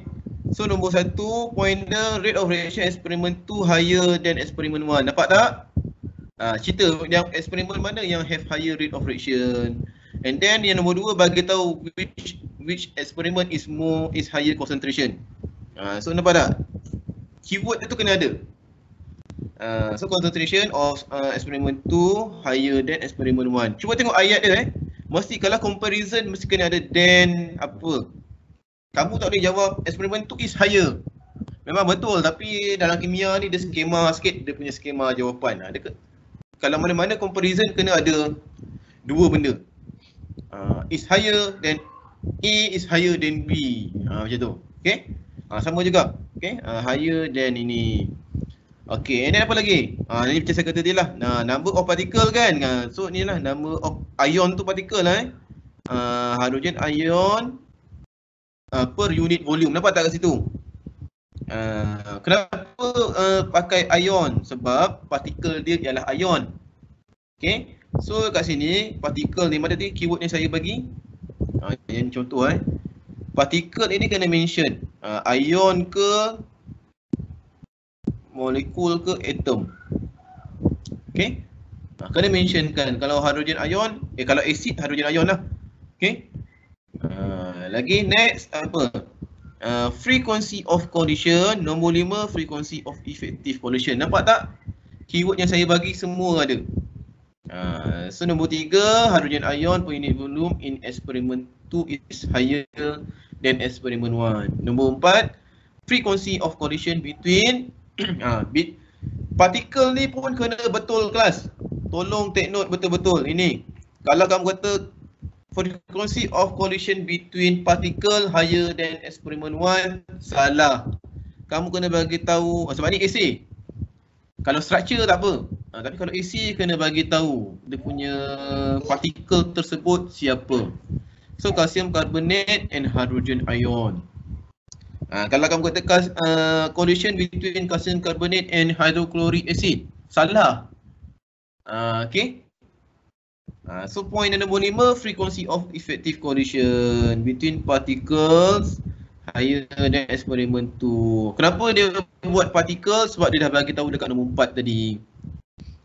So nombor 1 poin dia, rate of reaction experiment 2 higher than experiment 1. Nampak tak? Cerita yang eksperimen mana yang have higher rate of reaction. And then yang nombor 2 bagi tahu which experiment is higher concentration. So nampak tak? Keyword itu kena ada. So concentration of experiment 2 higher than experiment 1. Cuba tengok ayat dia Mesti kalau comparison mesti kena ada then apa. Kamu tak boleh jawab experiment 2 is higher. Memang betul, tapi dalam kimia ni dia skema sikit, dia punya skema jawapan. Kalau mana-mana comparison kena ada dua benda. Is higher than A is higher than B. Macam tu. Okay. Sama juga. Okay. Higher than ini. Okay. And then apa lagi? Ni macam saya kata dia lah. Number of particle kan. So ni lah number of ion tu particle lah. Hydrogen ion per unit volume. Nampak tak kat situ? Kenapa pakai ion? Sebab partikel dia ialah ion. Okay. So kat sini partikel ni, mana tadi keyword yang saya bagi? Yang contoh partikel ini kena mention ion ke molekul ke atom. Okay. Kena mentionkan kalau hydrogen ion, kalau acid hydrogen ion lah. Okay. Lagi next apa? Frequency of collision. Nombor 5 frequency of effective collision. Nampak tak? Keyword yang saya bagi semua ada. So nombor 3 hydrogen ion per unit volume in experiment 2 is higher than experiment 1. Nombor 4 frequency of collision between partikel ni pun kena betul kelas. Tolong take note betul-betul ini. Kalau kamu kata frequency of collision between particle higher than experiment 1, salah. Kamu kena bagi tahu sebab ni essay. Kalau structure tak apa. Tapi kalau AC kena bagi tahu dia punya partikel tersebut siapa. So calcium carbonate and hydrogen ion. Kalau kamu kata collision between calcium carbonate and hydrochloric acid, salah. Okay. So point nombor 5 frequency of effective collision between particles higher than experiment 2. Kenapa dia buat partikel? Sebab dia dah bagi tahu dekat nombor 4 tadi.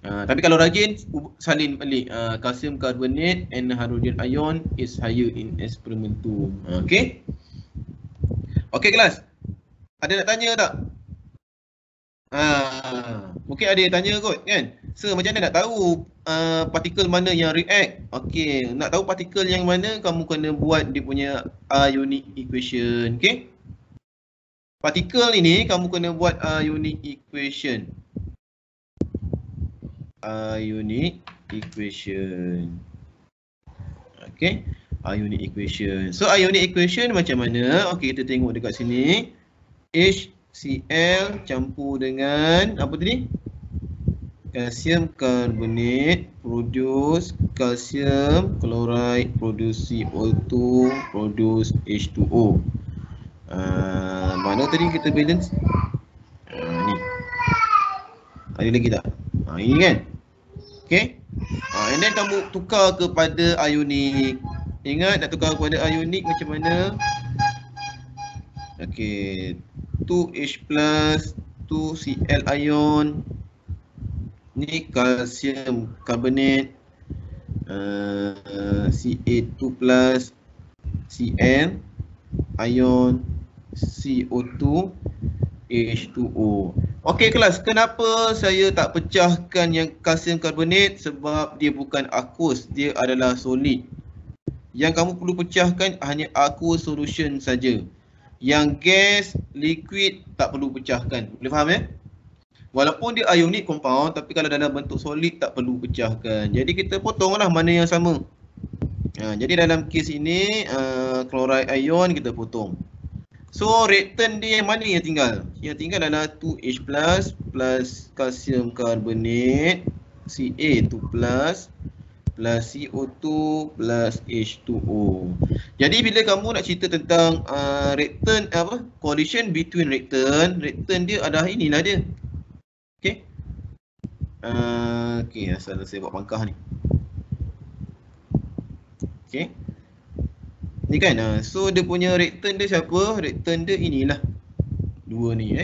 Tapi kalau rajin salin balik calcium carbonate and hydrogen ion is higher in experiment 2. Okay. Okay kelas. Ada nak tanya tak? Mungkin ada yang tanya kot kan. So macam mana nak tahu partikel mana yang react? Okay, nak tahu partikel yang mana kamu kena buat dia punya ionic equation. Okay. Partikel ini kamu kena buat ionic equation. Ionic equation. Okay, ionic equation. So ionic equation macam mana? Okay, kita tengok dekat sini. HCl campur dengan apa tadi? Calcium carbonate produce calcium chloride produce CO2 produce H2O. Mana tadi kita balance? Ni. Ada lagi tak? Ini kan? Okay. And then kamu tukar kepada ionic. Ingat nak tukar kepada ionic macam mana? Okay. 2H plus 2Cl ion Ni kalsium karbonat Ca2+, Cl, ion CO2, H2O. Okey kelas, kenapa saya tak pecahkan yang kalsium karbonat? Sebab dia bukan aqueous, dia adalah solid. Yang kamu perlu pecahkan hanya aqueous solution saja. Yang gas, liquid tak perlu pecahkan. Boleh faham ya? Walaupun dia ionic compound, tapi kalau dalam bentuk solid tak perlu pecahkan. Jadi kita potonglah mana yang sama. Jadi dalam kes ini chloride ion kita potong. So reaktan dia yang mana yang tinggal? Yang tinggal adalah 2H plus kalsium karbonat Ca2 plus CO2 plus H2O. Jadi bila kamu nak cerita tentang reaktan collision between reaktan dia adalah inilah dia. Okey. Okey, asal saya buat pangkah ni. Okey. Ni kan, so dia punya reaktan dia siapa? Reaktan dia inilah. Dua ni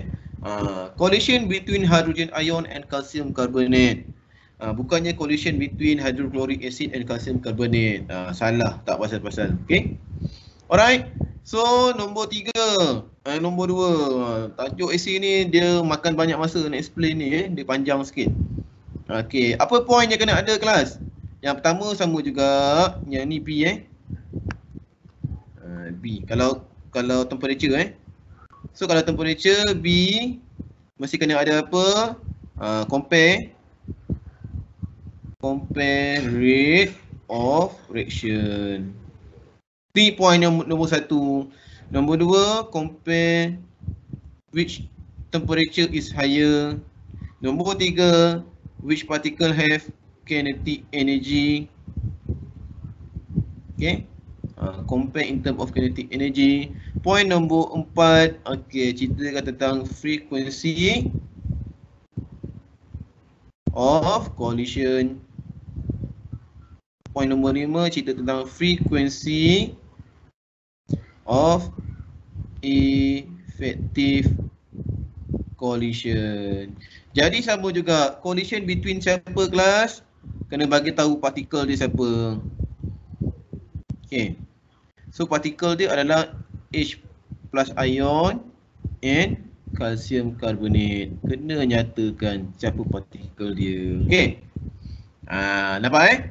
collision between hydrogen ion and calcium carbonate. Bukannya collision between hydrochloric acid and calcium carbonate. Salah, tak pasal-pasal. Okey. Alright. So nombor 3, nombor 2. Tajuk essay ni dia makan banyak masa nak explain ni dia panjang sikit. Okey, apa point yang kena ada kelas? Yang pertama sama juga, yang ni B B. Kalau temperature So kalau temperature B mesti kena ada apa? Compare rate of reaction. 3 point nombor 1. Nombor 2, compare which temperature is higher. Nombor 3, which particle have kinetic energy. Okay. Compare in term of kinetic energy. Point nombor 4, okay, ceritakan tentang frequency of collision. Point nombor 5, cerita tentang frequency of effective collision. Jadi sama juga, collision between siapa kelas? Kena bagi tahu partikel dia siapa. Okay. So partikel dia adalah H plus ion and calcium carbonate. Kena nyatakan siapa partikel dia. Okay. Nampak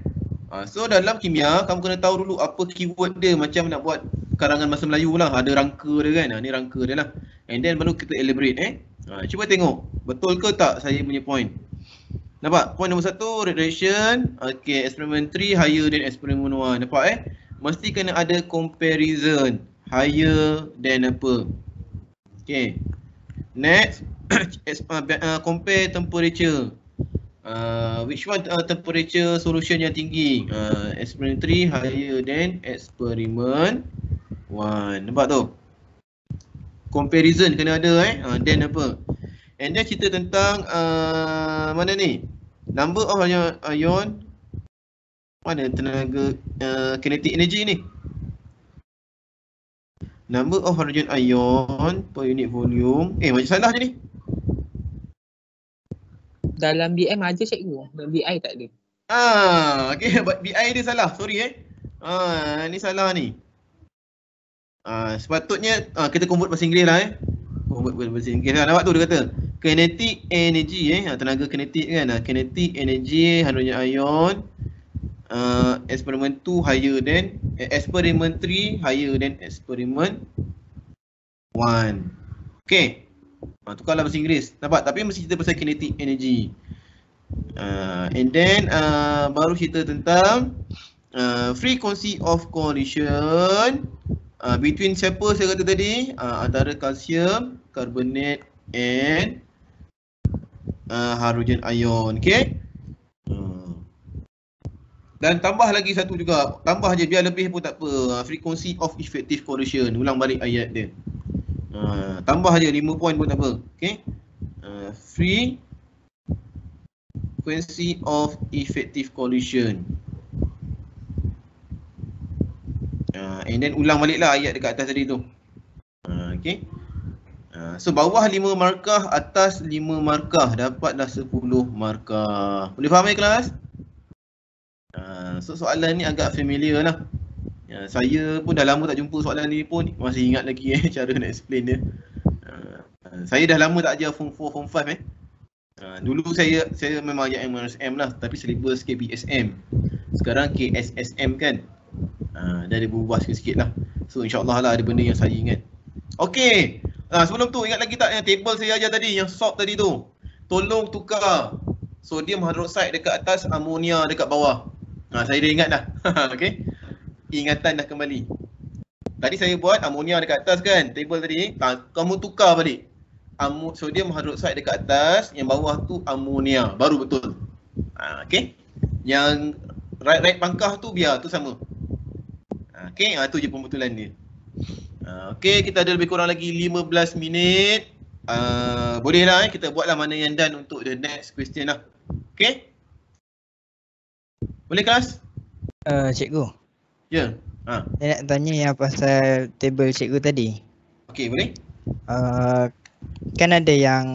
So dalam kimia kamu kena tahu dulu apa keyword dia, macam nak buat karangan bahasa Melayu lah. Ada rangka dia kan. Ni rangka dia lah. And then baru kita elaborate cuba tengok betul ke tak saya punya point. Nampak? Point nombor 1, reaction. Okay, experiment 3 higher than experiment 1. Nampak mesti kena ada comparison. Higher than apa. Okay. Next, compare temperature. Which one temperature solution yang tinggi? Experiment 3 higher than experiment 1. Nampak tu? Comparison kena ada then apa? And then cerita tentang mana ni? Number of ion. Mana tenaga kinetic energy ni? Number of hydrogen ion per unit volume. Macam salah je ni. Dalam BM aja cikgu, dalam BI tak ada. Okay, BI dia salah. Sorry ni salah ni. Sepatutnya kita convert bahasa Inggeris lah Convert bahasa Inggeris lah. Nampak tu dia kata kinetic energy tenaga kinetik kan. Kinetic energy hydrogen ion experiment 2 higher than experiment 3 higher than experiment 1. Okay. Tukarlah bahasa Inggeris. Nampak? Tapi mesti cerita pasal kinetic energy. And then baru cerita tentang frequency of collision between siapa saya kata tadi? Antara kalsium carbonate and hydrogen ion. Okay. Dan tambah lagi satu juga. Tambah je biar lebih pun tak apa. Frequency of effective collision. Ulang balik ayat dia. Tambah je 5 point pun tak apa. Okay. Frequency of effective collision. And then ulang balik lah ayat dekat atas tadi tu. Okay. So bawah 5 markah, atas 5 markah, dapatlah 10 markah. Boleh faham kelas? So soalan ni agak familiar lah. Saya pun dah lama tak jumpa soalan ni pun masih ingat lagi cara nak explain dia. Saya dah lama tak ajar form 4, form 5 Dulu saya memang ajar MRSM lah, tapi syllabus KPSM. Sekarang KSSM kan. Dah ada berubah sikit-sikit lah. So insyaAllah lah ada benda yang saya ingat. Okey. Sebelum tu ingat lagi tak yang table saya ajar tadi, yang salt tadi tu. Tolong tukar sodium hydroxide dekat atas, amonia dekat bawah. Saya dah ingat dah. Okey. Ingatan dah kembali. Tadi saya buat amonia dekat atas kan, table tadi. Kamu tukar balik. Sodium hydroxide dekat atas, yang bawah tu amonia, baru betul. Okey. Yang right pangkah tu biar tu sama. Okey, tu je pembetulan dia. Okey, kita ada lebih kurang lagi 15 minit. Boleh lah kita buatlah mana yang done untuk the next question lah. Okey? Boleh kelas? Cikgu. Ya. Saya nak tanya yang pasal table cikgu tadi. Okey, boleh? Kan ada yang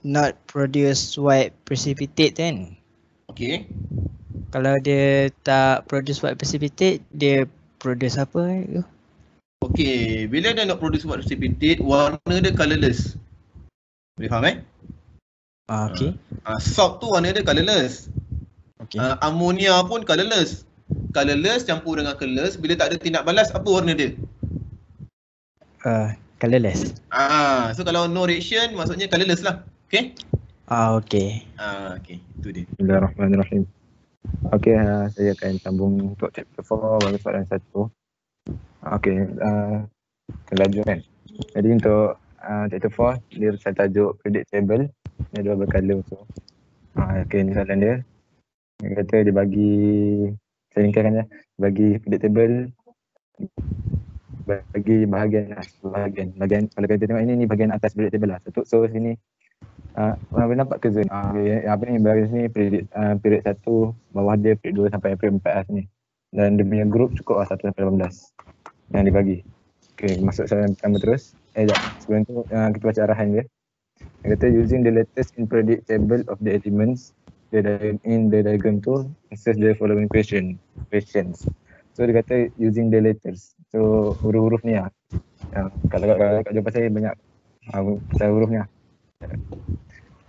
not produce white precipitate kan? Okey. Kalau dia tak produce white precipitate, dia produce apa cikgu? Okey, bila dia nak produce white precipitate, warna dia colourless. Boleh faham Okey. Salt tu warna dia colourless. Okey. Ammonia pun colourless. Colourless campur dengan colorless, bila tak ada tindak balas, apa warna dia? Colourless. So kalau no reaction maksudnya colourless lah. Okey? Okey. Okey, itu dia. Bismillahirrahmanirrahim. Okey, saya akan sambung untuk chapter 4 bagi soalan 1. Okey, lanjut kan. Jadi untuk chapter 4 dia saya tajuk predictable. Dia ada beberapa color tu. Okey, ni soalan dia. Dia kata dia bagi, saya ringkaskan je, bagi predictable bagi bahagian kalau kita tengok ini bahagian atas predictable lah. So sini boleh nampak ke zone apa ni bahagian sini period 1, bawah dia period 2 sampai period 4 sini. Dan dia punya group cukup 1 sampai 18 yang dibagi. Okey, masuk soalan pertama terus. Sebelum tu kita baca arahan dia. Dia kata using the letters in predictable of the elements in the diagram tu, answer the following questions. So dia kata using the letters. So huruf-huruf ni lah. Kalau kat jawapan saya banyak pasal huruf ni lah.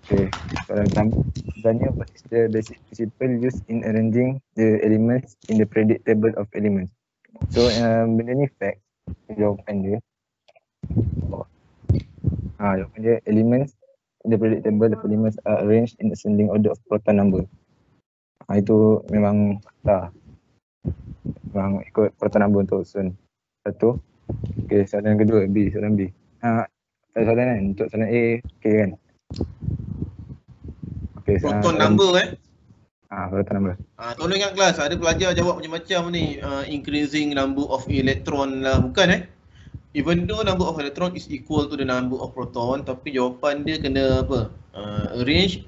Okay, soalan pertama. Tanya what is the basic principle used in arranging the elements in the predictable of elements. So benda ni fact. Jawapan dia. Jawapan dia elements in the predictable of elements are arranged in ascending order of proton number. Itu memang fakta. Memang ikut proton number untuk zone 1. Okay, soalan kedua soalan B. Soalan kan untuk soalan A, okay kan? Okay, proton number proton number. Tolong ingat kelas, ada pelajar jawab macam-macam ni, increasing number of electron lah, bukan even though number of electron is equal to the number of proton, tapi jawapan dia kena apa? Arrange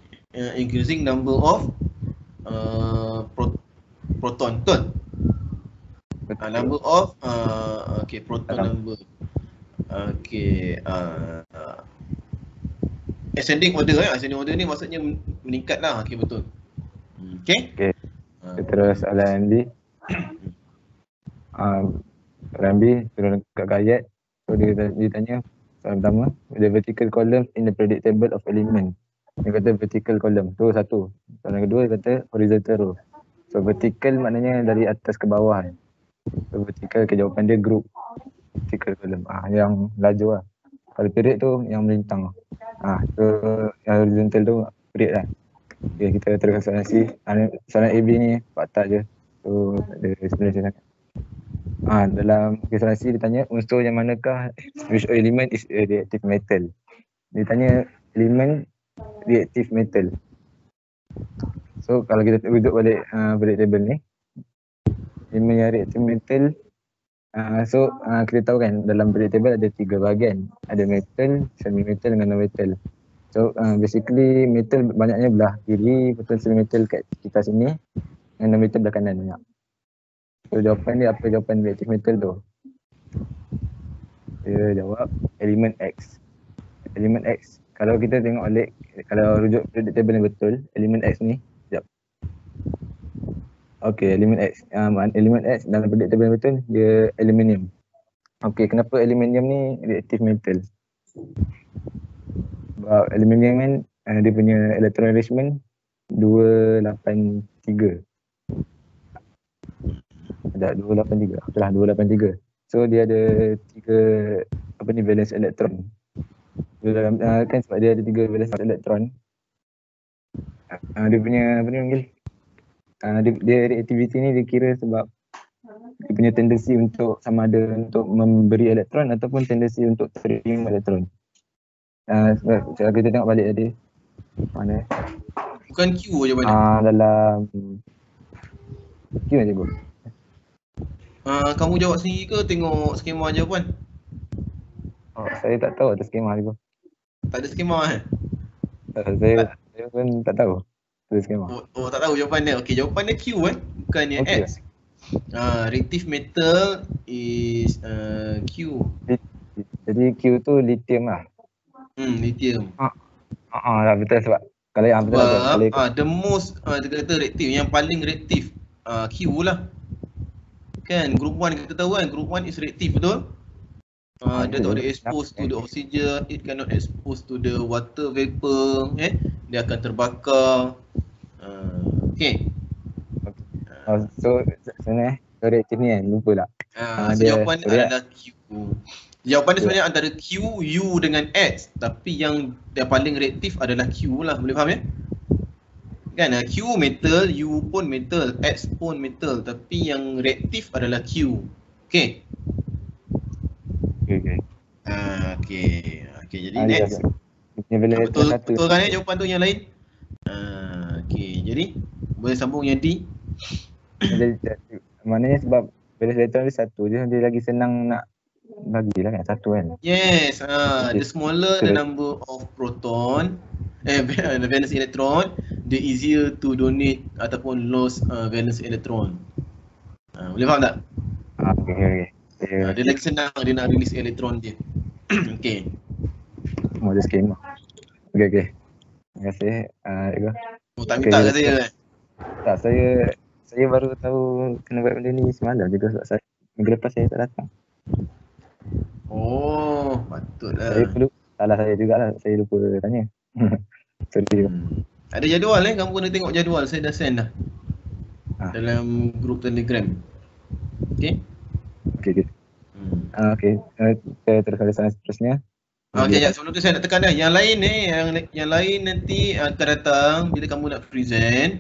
increasing number of proton, betul? Number of proton number. Ascending order ascending order ni maksudnya meningkat lah. Okey, betul. Okey. Terus soalan B. Soalan B turun kat ayat. So dia tanya soalan pertama, the vertical column in the predictable of element. Dia kata vertical column tu satu. Soalan kedua dia kata horizontal row. So vertical maknanya dari atas ke bawah. So vertical jawapan dia group. Vertical column. Yang laju lah. Kalau period tu yang melintang. So yang horizontal tu period lah. Okay, kita teruskan soalan C. Soalan AB ni fakta je. So ada sebenarnya sangat. Dalam soalan C dia tanya unsur yang manakah which element is a reactive metal. Dia tanya element reactive metal. So kalau kita rujuk balik predictable ni, elemen yang reactive metal, kita tahu kan dalam predictable ada 3 bahagian. Ada metal, semi metal dengan non metal. So basically metal banyaknya belah kiri, betul semi metal kat kita sini, dengan non metal belah kanan banyak. So jawapan dia apa jawapan reactive metal tu? Dia jawab elemen X. Elemen X. Kalau kita tengok balik, kalau rujuk periodic table yang betul, elemen X ni, sekejap. Okey, elemen X. Elemen X dalam periodic table yang betul, dia aluminium. Okey, kenapa aluminium ni reactive metal? Sebab aluminium kan dia punya electron arrangement 283. Ada 283. Itulah 283. So dia ada 3 valence elektron. Kan sebab dia ada 3 valence elektron. Dia punya dia reactivity ni dia kira sebab dia punya tendensi untuk sama ada untuk memberi elektron ataupun tendensi untuk terima elektron. Sebab kalau kita tengok balik tadi mana? Bukan Q je mana? Dalam Q aja gua. Kamu jawab sendiri ke tengok skema jawapan? Saya tak tahu atas skema ni. Tak ada skema Saya pun tak tahu atas skema. Tak tahu jawapan dia. Okey, jawapan dia Q bukannya Okay. X. Reactive metal is Q. Jadi Q tu lithium lah. Lithium. Betul sebab kalau yang betul Sebab the most dia kata reactive, yang paling reactive Q lah. Kan group 1 kita tahu kan, group 1 is reactive, betul? Dia tak boleh expose to the oxygen, it cannot expose to the water vapor, dia akan terbakar. Okay. So sebenarnya reaktif ni kan, lupa lah. So jawapan dia adalah Q. Jawapan dia sebenarnya antara Q, U dengan X, tapi yang paling reaktif adalah Q lah, boleh faham ya? Kan Q metal, U pun metal, X pun metal, tapi yang reaktif adalah Q. Okay. Okay, jadi next. Betul kan jawapan tu yang lain? Okay, jadi boleh sambung yang D. Maknanya sebab valence elektron dia satu je, dia lagi senang nak bagilah kan, satu kan. Yes, the smaller the number of proton, the valence electron, the easier to donate ataupun lose valence electron. Boleh faham tak? Okay. Dia lagi senang dia nak release elektron dia. Okay. Ada skema. Okay. Terima kasih. Tak minta kat saya kan? Tak, saya baru tahu kena buat benda ni semalam juga sebab minggu lepas saya tak datang. Patutlah. Saya perlu, salah saya jugalah, saya lupa tanya. Sorry. Ada jadual kamu kena tengok jadual, saya dah send dah. Dalam grup Telegram. Okay. Okay. Kita teruskan lesson seterusnya. Sebelum tu saya nak tekan dah. Yang lain nanti akan datang bila kamu nak present.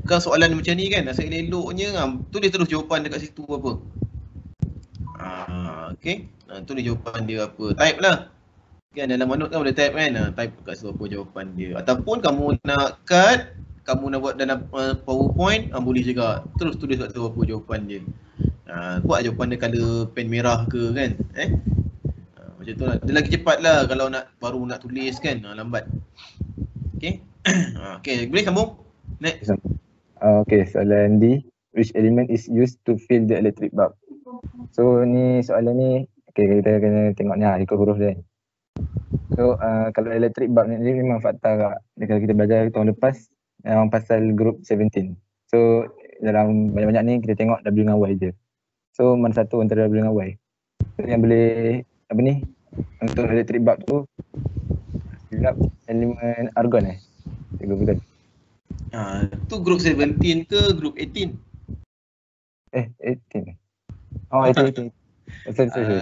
Kan soalan macam ni kan, saya eloknya tulis terus jawapan dekat situ apa. Okay. Tulis jawapan dia apa. Type lah. Kan dalam OneNote kan boleh type kan. Type dekat situ apa jawapan dia. Ataupun kamu nak cut, kamu nak buat dalam PowerPoint, boleh juga. Terus tulis kat situ apa jawapan dia. Buat jawapan dia colour pen merah ke kan. Macam tu lah. Dia lagi cepat lah kalau baru nak tulis kan. Lambat. Okay. Okay, boleh sambung? Next. Okay, soalan D. Which element is used to fill the electric bulb? So ni soalan ni, okay, kita kena tengok ni ikut huruf dia. So kalau electric bulb ni memang fakta kak. Kalau kita belajar tahun lepas yang pasal group 17. So dalam banyak-banyak ni kita tengok W dengan Y je. So mana satu antara W dengan Y. So yang boleh untuk electric bulb tu elemen argon betul. Tu group 17 ke group 18? 18. 18. Sorry.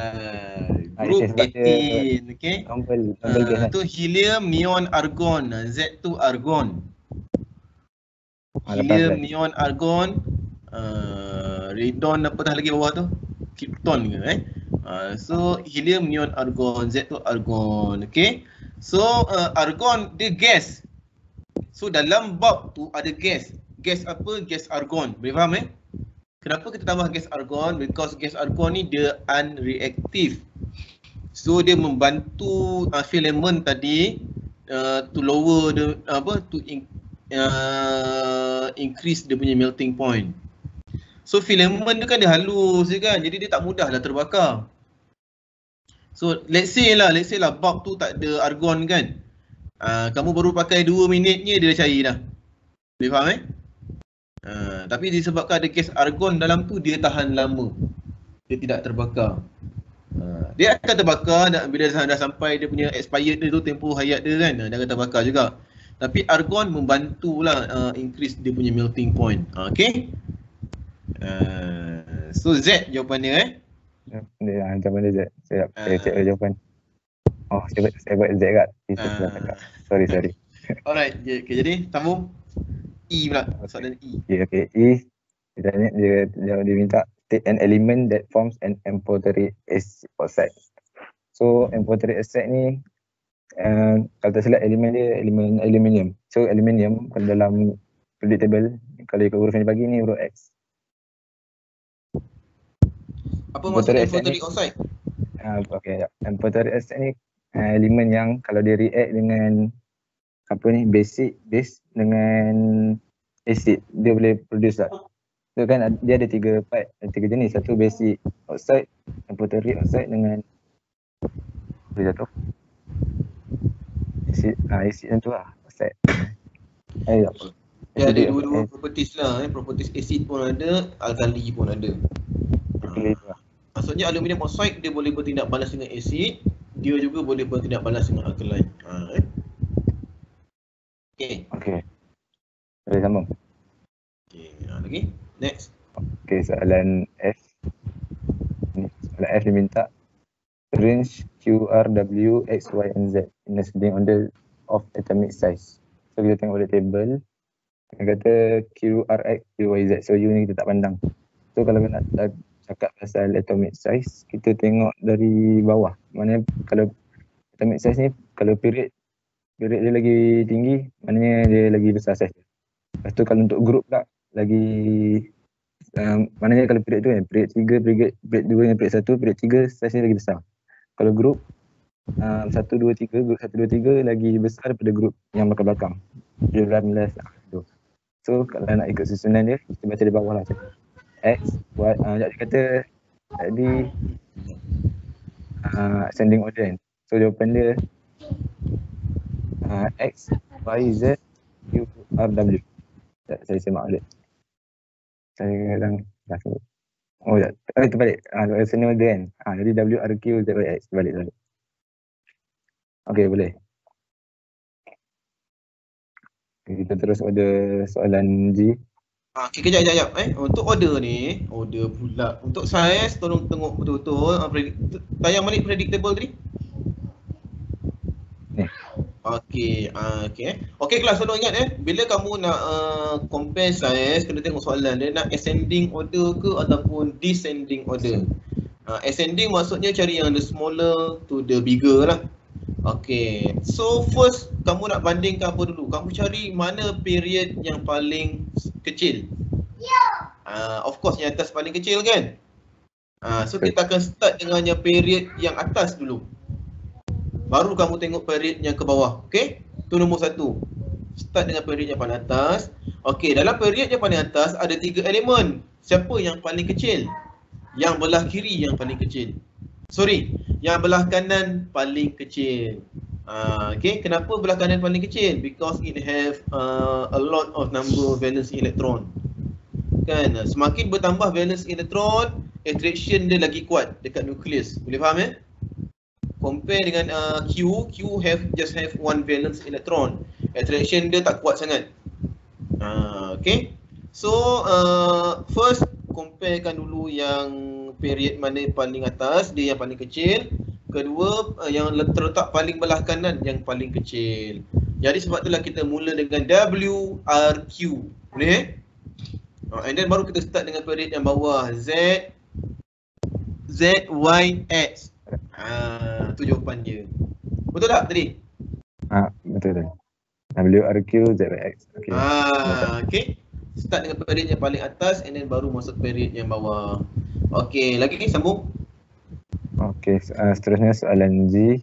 Group 18, okay. Nombor tu helium, neon, argon. Z tu argon. Helium, neon, argon. Radon apatah lagi bawah tu? Krypton ke so helium, neon, argon. Z tu argon, okay. So argon dia gas. So dalam bulb tu ada gas. Gas apa? Gas argon. Boleh faham Kenapa kita tambah gas argon? Because gas argon ni dia unreactive. So dia membantu filament tadi to lower the increase dia punya melting point. So filament tu kan dia halus je kan. Jadi dia tak mudah lah terbakar. So let's say lah bulb tu tak ada argon kan. Kamu baru pakai 2 minitnya dia dah cair dah. Boleh faham tapi disebabkan ada gas argon dalam tu, dia tahan lama. Dia tidak terbakar. Dia akan terbakar bila dah sampai dia punya expired dia tu, tempoh hayat dia kan, dia akan terbakar juga. Tapi argon membantulah increase dia punya melting point. Okay. So Z jawapannya Jawapan dia Z. Saya check jawapan. Oh, saya buat Z kat. Sorry. Alright, okay, jadi sambung. E pula, soalan E. Okay. E, dia minta state an element that forms an amphoteric acid oxide. So amphoteric acid ni kalau tak silap elemen dia elemen aluminium. So aluminium kalau dalam periodic table, kalau ikut huruf yang dibagi ni huruf X. Apa maksud amphoteric oxide? Okay, amphoteric acid ni elemen yang kalau dia react dengan base dengan acid, dia boleh produce lah. So kan dia ada 3 part, 3 jenis. Satu basic oxide, amphoteric oxide dengan boleh jatuh acid tu lah, oxide. Dia ada dua properties lah, properties acid pun ada, alkali pun ada. Maksudnya aluminium oxide dia boleh bertindak balas dengan acid, dia juga boleh bertindak balas dengan alkaline. Okay. Boleh sambung. Okay, lagi. Next. Okay, soalan F. Soalan F dia minta range Q, R, W, X, Y and Z in ascending order of atomic size. So kita tengok pada table, dia kata Q, R, X, Q, Y, Z. So U ni kita tak pandang. So kalau nak cakap pasal atomic size, kita tengok dari bawah. Maknanya kalau atomic size ni, kalau period dia lagi tinggi, maknanya dia lagi besar size. Lepas tu kalau untuk group pula, lagi maknanya kalau period tu kan, period 3, period 2 dengan period 1, period 3 size ni lagi besar. Kalau group 1, 2, 3, group 1, 2, 3 lagi besar daripada group yang belakang. Period 18 tu. So kalau nak ikut susunan dia, kita baca di bawah lah. X, Y, dia kata tadi ascending order kan. So jawapan dia X, Y, Z, Q, R, W. Saya semak balik. Saya kadang dah sebut. Terbalik. Ascending order kan. Jadi W, R, Q, Z, Y, X. Terbalik. Okay, boleh. Kita terus pada soalan G. Okay, kejap. Untuk order ni, order pula. Untuk size, tolong tengok betul-betul. Tayang balik predictable tadi. Ni. Okay kelas, tolong ingat bila kamu nak compare size, kena tengok soalan dia nak ascending order ke ataupun descending order. Ascending maksudnya cari yang the smaller to the bigger lah. Okay, so first kamu nak bandingkan apa dulu? Kamu cari mana period yang paling kecil. Of course yang atas paling kecil kan. So kita akan start dengan yang period yang atas dulu. Baru kamu tengok period yang ke bawah. Okay, itu nombor 1. Start dengan period yang paling atas. Okay, dalam period yang paling atas ada 3 elemen. Siapa yang paling kecil? Yang belah kiri yang paling kecil. Yang belah kanan paling kecil. Okay, kenapa belah kanan paling kecil? Because it have a lot of number of valence electron. Kan, semakin bertambah valence electron, attraction dia lagi kuat dekat nukleus. Boleh faham Compare dengan Q just have one valence electron. Attraction dia tak kuat sangat. Okay. So first comparekan dulu yang period mana paling atas, dia yang paling kecil. Kedua, yang terletak paling belah kanan yang paling kecil. Jadi sebab itulah kita mula dengan W, R, Q. Boleh and then baru kita start dengan period yang bawah, Z, Y, X. Tu jawapan dia. Betul tak tadi? Betul. W, R, Q, Z, Y, X. Okay. Okay. Start dengan period yang paling atas and then baru masuk period yang bawah. Okay, lagi sambung. Okay, seterusnya soalan G.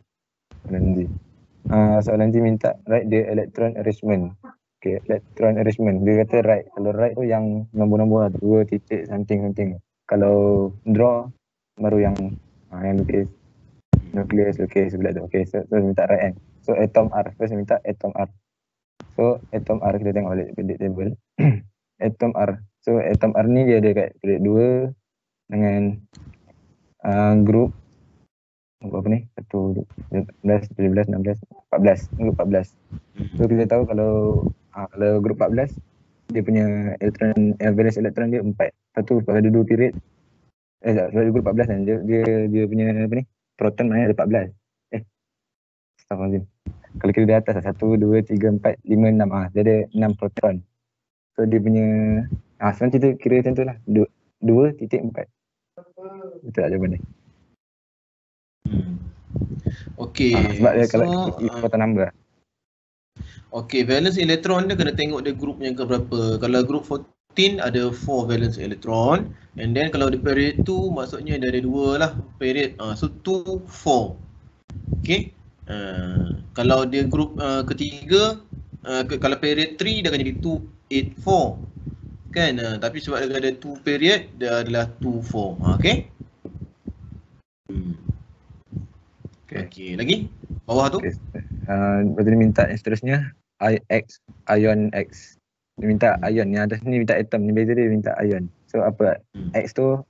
Soalan G minta write the electron arrangement. Okay, electron arrangement. Dia kata write. Kalau write tu yang nombor-nombor lah, 2 titik something. Kalau draw baru yang lukis. Nucleus, sebelah tu. Okay, so minta right kan. So atom R, first minta atom R. So atom R kita tengok balik periodic table. Atom R. So atom R ni dia ada kat period 2 dengan group apa ni? 1, 11, 17, 16, 14. Group 14. So kita tahu kalau group 14 dia punya elektron, valence elektron dia 4. Lepas tu pada 2 period pada group 14 kan dia punya apa ni? Proton maknanya ada 14. Astagfirullahaladzim. Kalau kita di atas 1, 2, 3, 4, 5, 6. Dia ada 6 proton. So dia punya sekarang kita kira macam tu lah. 2.4. Betul tak jawapan dia? Okay. Sebab dia kalau proton number. Okay, valence elektron dia kena tengok dia group yang ke berapa. Kalau group 14 ada 4 valence elektron. And then kalau di period 2 maksudnya dia ada 2 lah period. So 2, 4. Okay. Kalau dia group ketiga, kalau period 3 dia akan jadi 2, 8, 4. Kan? Tapi sebab dia ada 2 period, dia adalah 2, 4. Okay. Okay, lagi? Bawah tu? Okay. Lepas tu dia minta yang seterusnya ion X. Dia minta ion, yang atas ni minta atom, ni beza dia minta ion. So apa? X tu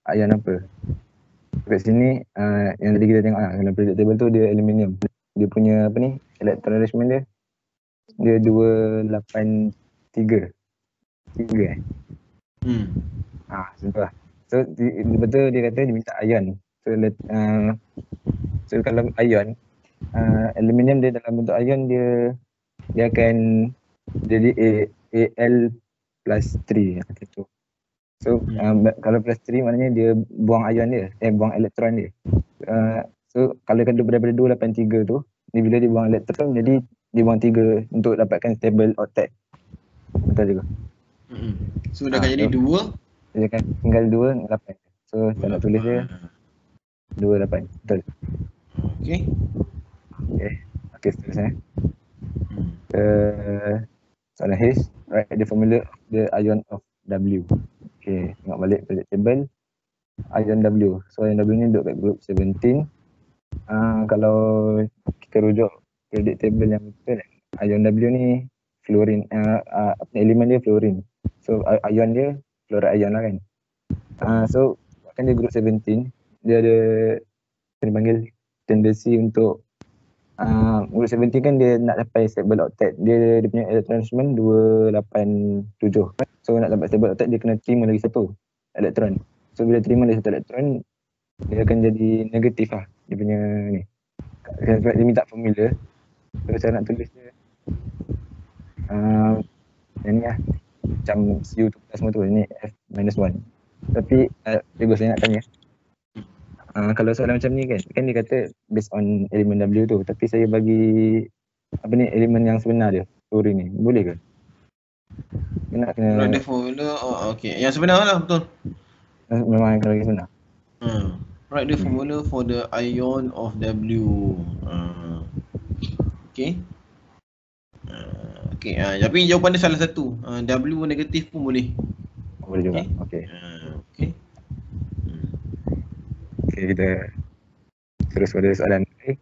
ion apa? Kat sini yang tadi kita tengok dalam periodic table tu dia aluminium. Dia punya apa ni? Electron arrangement dia 283. 3 Sebab lah. So betul dia kata dia minta ion. So kalau ion aluminium dia dalam bentuk ion dia akan jadi Al plus 3 macam tu. So kalau plus 3 maknanya dia buang ion dia, buang elektron dia. So kalau daripada 283 tu, ni bila dia buang elektron jadi dia buang 3 untuk dapatkan stable octet. Betul juga. So dah akan jadi 2. Dia akan tinggal 2 dengan 8. So saya nak tulis dia 28. Betul. Okay, seterusnya. Soalan H, write the formula of the ion of W. Okay, tengok balik periodic table. Ion W. So ion W ni duduk kat group 17. Kalau kita rujuk periodic table yang betul, ion W ni fluorine, elemen dia fluorine. So ion dia fluoride ion lah kan. So kan dia group 17, dia ada dipanggil tendensi untuk group 17 kan dia nak dapat stable octet. Dia punya electron arrangement 287. So nak dapat stable octet dia kena terima lagi satu elektron. So bila terima lagi satu elektron dia akan jadi negatif lah dia punya ni. Sebab dia minta formula. So saya nak tulis dia yang ni lah macam CO2 plus semua tu, ni F-1. Tapi cikgu saya nak tanya, kalau soalan macam ni kan dia kata based on elemen W tu, tapi saya bagi apa ni elemen yang sebenar dia, fluorine ni, boleh ke? Dia nak kena Write the formula, okay, yang sebenar lah betul. Memang kalau yang sebenar. Write the formula for the ion of W. Okay. Okay, tapi jawapan dia salah satu. W negatif pun boleh. Boleh juga. Okay. Okay, kita terus pada soalan A.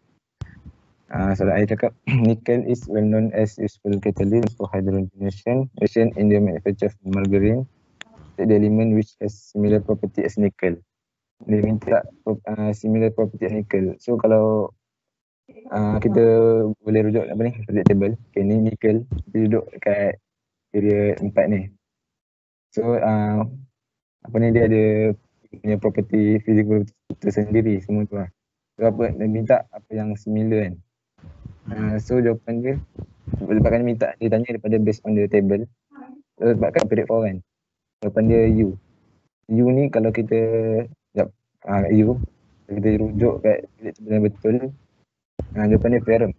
Soalan A cakap nickel is well known as useful catalyst for hydrogenation in the manufacture of margarine. The element which has similar property as nickel. Dia minta similar property as nickel. So kalau kita boleh rujuk apa ni periodic table. Okay, ni nickel dia duduk dekat area 4 ni. So apa ni dia ada punya property physical tersendiri semua tu lah. So apa dia minta apa yang similar kan. So jawapan dia sebabkan minta dia tanya daripada based on the table. Sebabkan period 4 kan. Jawapan dia U. U ni kalau kita U kita rujuk kat period table yang betul. Jawapan dia ferrum.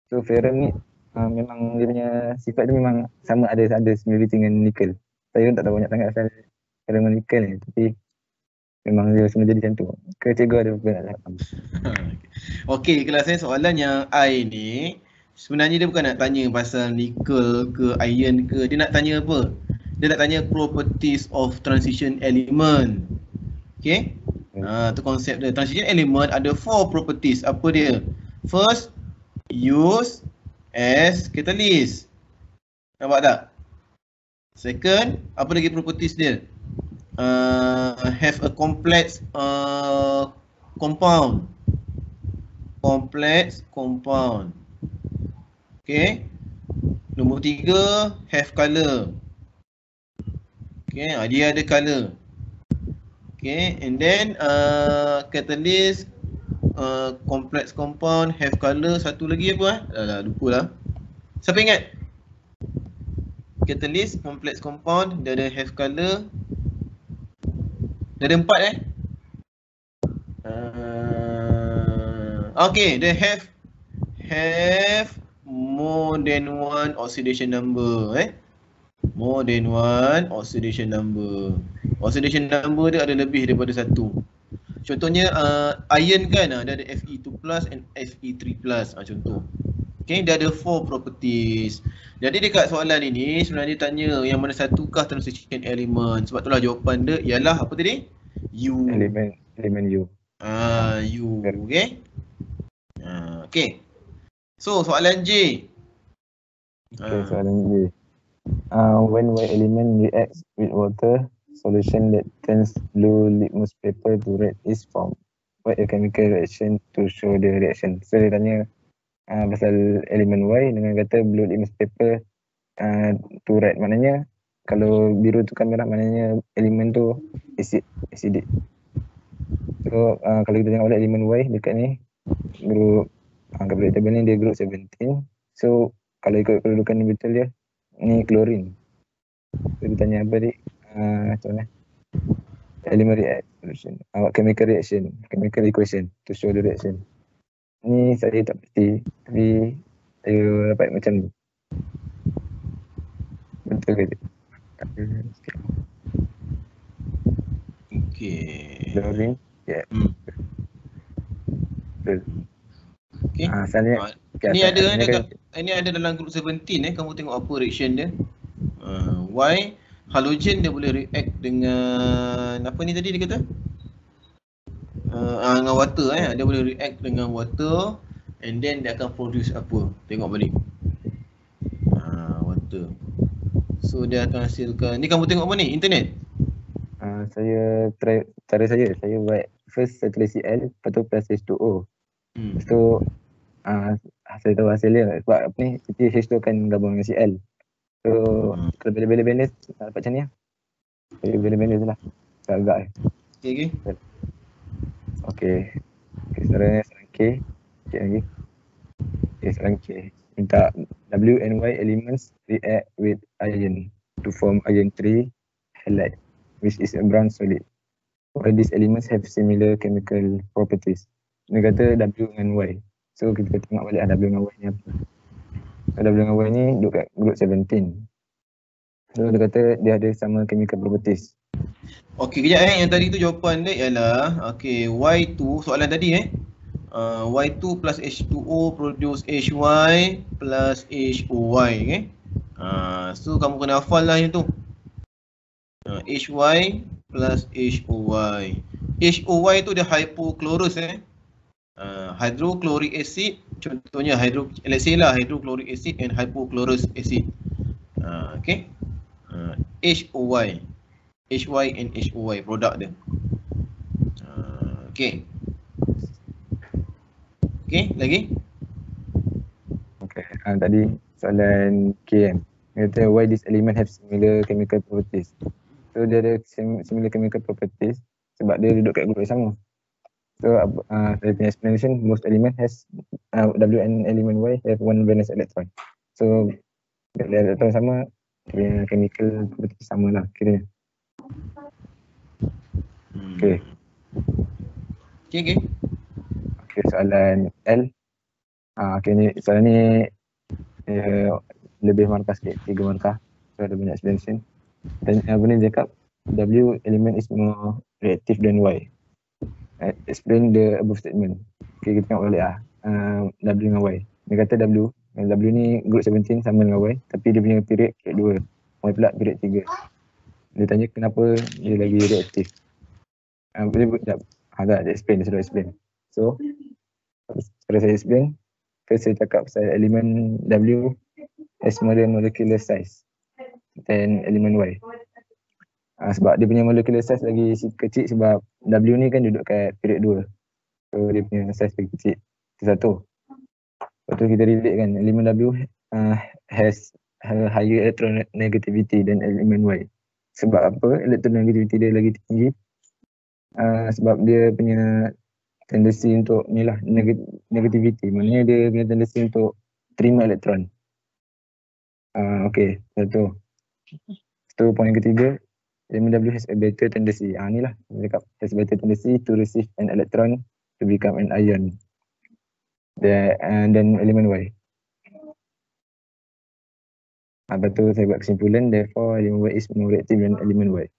So ferrum ni memang dia punya sifat dia memang sama, ada similarity dengan nickel. Saya pun tak tahu banyak sangat pasal ferrum dengan nickel ni, tapi memang dia semua jadi macam tu. Ke cikgu ada apa nak cakap? Okey, kelas saya soalan yang I ni sebenarnya dia bukan nak tanya pasal nickel ke iron ke, dia nak tanya apa? Dia nak tanya properties of transition element. Okey? Tu konsep dia. Transition element ada 4 properties. Apa dia? First, use as catalyst. Nampak tak? Second, apa lagi properties dia? Have a complex compound. Complex compound. Okay. Nombor 3, have color. Okay, dia ada color. Okay, and then catalyst, complex compound, have color. Satu lagi apa? Lupa lah. Siapa ingat? Catalyst, complex compound, dia ada have color. Dia ada 4 Okay, dia have more than one oxidation number. More than one oxidation number. Oxidation number dia ada lebih daripada satu. Contohnya iron kan, dia ada Fe2+ and Fe3+. Contoh. Okay, dia ada 4 properties. Jadi dekat soalan ini sebenarnya dia tanya yang mana satukah transition element. Sebab itulah jawapan dia ialah apa tadi? U. Elemen U. U. Okay. Okay. So soalan J. Okay, soalan J. When Y element reacts with water, solution that turns blue litmus paper to red is formed. What a chemical reaction to show the reaction. So dia tanya pasal elemen Y dengan kata blue litmus paper to red. Maknanya kalau biru tu kan merah, maknanya elemen tu acidic. So kalau kita tengok balik elemen Y dekat ni, group kat periodic table ni dia group 17. So kalau ikut kedudukan ni betul dia, ni klorin. So dia tanya apa tadi? Macam mana? Element reaction, chemical reaction, chemical equation to show the reaction. Ni saya tak pasti, tapi saya dapat macam ni. Betul ke? Okay. Klorin, ya. Betul. Okay. Asalnya Ini ada dalam group 17 kamu tengok apa reaction dia. Y halogen dia boleh react dengan apa ni tadi dia kata? Dengan water dia boleh react dengan water and then dia akan produce apa? Tengok balik. Water. So dia akan hasilkan. Ni kamu tengok apa ni? Internet? Saya try cara saya buat first settle Cl, lepas tu plus H2O. Lepas tu saya tahu hasil dia sebab apa ni, H tu akan gabung dengan Cl. So kalau bila balance dapat macam ni lah. Bila balance lah. Agak Okay. Sekarang K. Sikit lagi. Okay, sekarang K. Minta W and Y elements react with iron to form iron 3 halide, which is a brown solid. Why these elements have similar chemical properties? Dia kata W dengan Y. So kita tengok balik W dengan Y ni apa. So W dengan Y ni duduk kat group 17. So dia kata dia ada sama chemical properties. Okey, kejap yang tadi tu jawapan dia ialah Y2 soalan tadi Y2 plus H2O produce HY plus HOY so kamu kena hafal lah yang tu. HY plus HOY. HOY tu dia hypochlorous hydrochloric acid, contohnya let's say lah hydrochloric acid and hypochlorous acid. Okay. HOY. HY and HOY produk dia. Okay. Okay, lagi? Okay, tadi soalan K kan. Dia kata why this element have similar chemical properties. So dia ada similar chemical properties sebab dia duduk kat grup yang sama. So saya punya explanation, most element has W and element Y have one valence electron. So bila electron sama, dia chemical properties sama lah kira. Okay. Okay, soalan L. Okay, ni soalan ni lebih markah sikit, 3 markah. So ada banyak explanation. Dan apa ni cakap W element is more reactive than Y. Explain the above statement. Okay, kita tengok balik W dengan Y. Dia kata W ni group 17 sama dengan Y, tapi dia punya period 2. Y pula period 3. Dia tanya kenapa dia lagi reaktif. Tak, dia suruh explain. So, sekarang saya explain. First saya cakap pasal elemen W has smaller molecular size than elemen Y. Sebab dia punya molecular size lagi kecil sebab W ni kan duduk kat period 2. So dia punya size lagi kecil. Itu satu. Lepas tu kita relate kan, elemen W has a higher electronegativity than elemen Y. Sebab apa? Electronegativity dia lagi tinggi. Sebab dia punya tendensi untuk ni lah, negativity. Maknanya dia punya tendensi untuk terima elektron. Okay, satu. Itu point ketiga. Elemen W has a better tendency. Ni lah, dia cakap has a better tendency to receive an electron to become an ion. And then elemen Y. Lepas tu saya buat kesimpulan, therefore elemen Y is more reactive than elemen Y.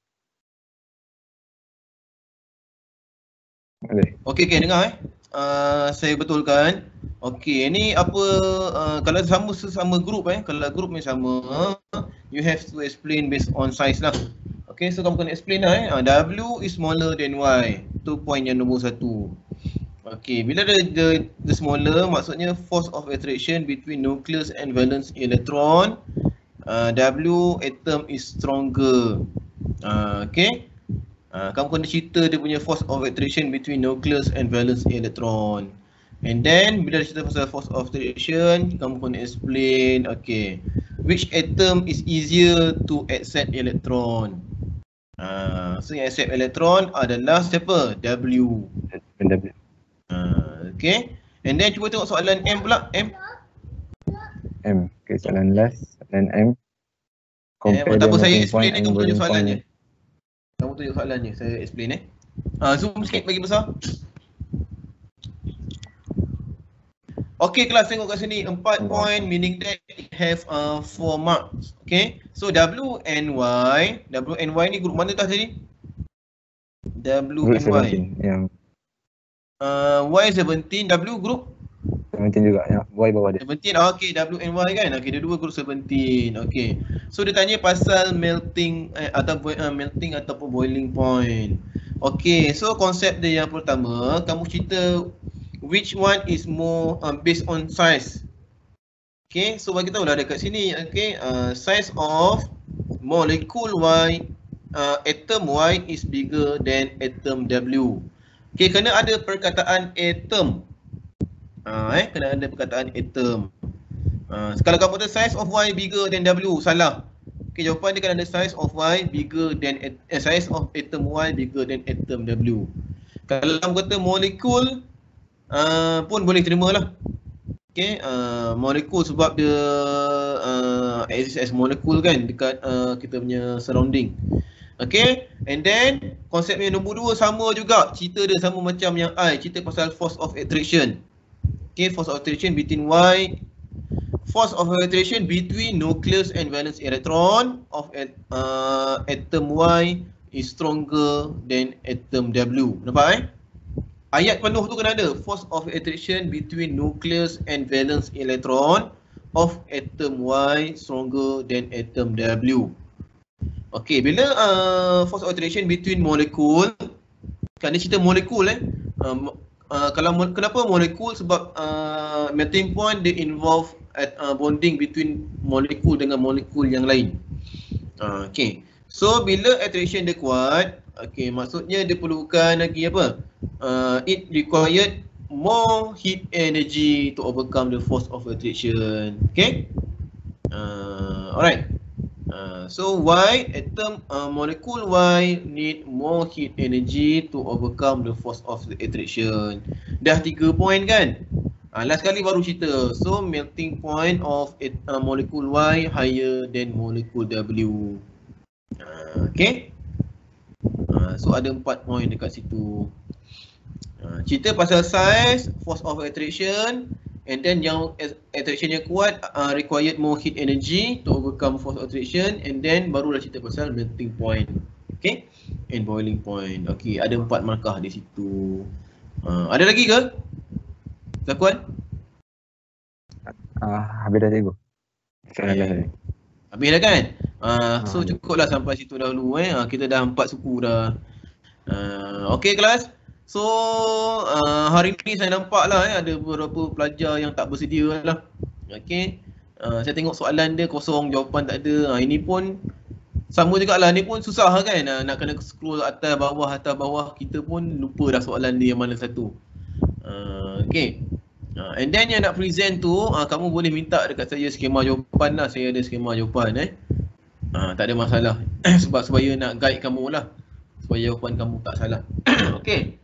Okey, dengar saya betulkan. Okey, ni apa kalau sama grup kalau grup ni sama, you have to explain based on size lah. Okey, so kamu kena explain lah W is smaller than Y. Tu point yang nombor 1. Okey, bila the smaller maksudnya force of attraction between nucleus and valence electron, W atom is stronger. Okey. Kamu kena cerita dia punya force of attraction between nucleus and valence electron. And then bila cerita pasal force of attraction, kamu kena explain, okay, which atom is easier to accept electron. So yang accept electron adalah siapa? W. Okay. And then cuba tengok soalan M pula. M. Okay, soalan last. Soalan M. Tak apa, saya explain ni, kamu tunjuk soalannya. Kamu tunjuk soalannya, saya explain Zoom sikit bagi besar. Okay kelas, tengok kat sini 4 point, meaning that it have 4 marks. Okay, so W and Y ni grup mana tadi? W and Y. Yang Y 17, W group 17 juga, ya. Y bawah dia. 17, okay, W and Y kan. Okay, dua group 17. Okay. So dia tanya pasal melting ataupun boiling point. Okay, so konsep dia yang pertama, kamu cerita which one is more based on size. Okay, so bagi tahu lah dekat sini, okay, size of molecule Y, atom Y is bigger than atom W. Okay, kena ada perkataan atom. Kena ada perkataan atom. Kalau kamu kata size of Y bigger than W, salah. Okay, jawapan dia kena ada size of Y bigger than size of atom Y bigger than atom W. Kalau kamu kata molekul pun boleh terima lah. Okay, molekul sebab dia exist as molekul kan dekat kita punya surrounding. Okay, and then konsep yang nombor 2 sama juga, cerita dia sama macam yang I, cerita pasal force of attraction. Okay, force of attraction between Y, force of attraction between nucleus and valence electron of atom Y is stronger than atom W. Nampak Ayat penuh tu kena ada force of attraction between nucleus and valence electron of atom Y stronger than atom W. Okay, bila force of attraction between molekul, kan dia cerita molekul kenapa molekul? Sebab melting point dia involve bonding between molekul dengan molekul yang lain. Okay, so bila attraction dia kuat, okay, maksudnya dia perlukan lagi apa? It required more heat energy to overcome the force of attraction. Okay, alright. So Y, atom molecule Y need more heat energy to overcome the force of the attraction. Dah 3 point kan? Last kali baru cerita. So melting point of molecule Y higher than molecule W. Okay. So ada 4 point dekat situ. Cerita pasal size, force of attraction, and then yang attractionnya kuat required more heat energy to overcome force of attraction, and then barulah cerita pasal melting point, okay, and boiling point. Okay, ada 4 markah di situ. Ada lagi ke? Zakuan? Habis dah cikgu. Habis dah kan? So cukuplah sampai situ dahulu Kita dah 4 suku dah. Okay kelas. So hari ni saya nampak lah ada beberapa pelajar yang tak bersedia lah. Okay. Saya tengok soalan dia kosong, jawapan tak ada. Ini pun sama jugalah, ni pun susah kan, nak kena scroll atas bawah, kita pun lupa dah soalan dia yang mana satu. Okay. And then yang nak present tu, kamu boleh minta dekat saya skema jawapan lah, saya ada skema jawapan tak ada masalah. Sebab supaya nak guide kamu lah, supaya jawapan kamu tak salah. Okay.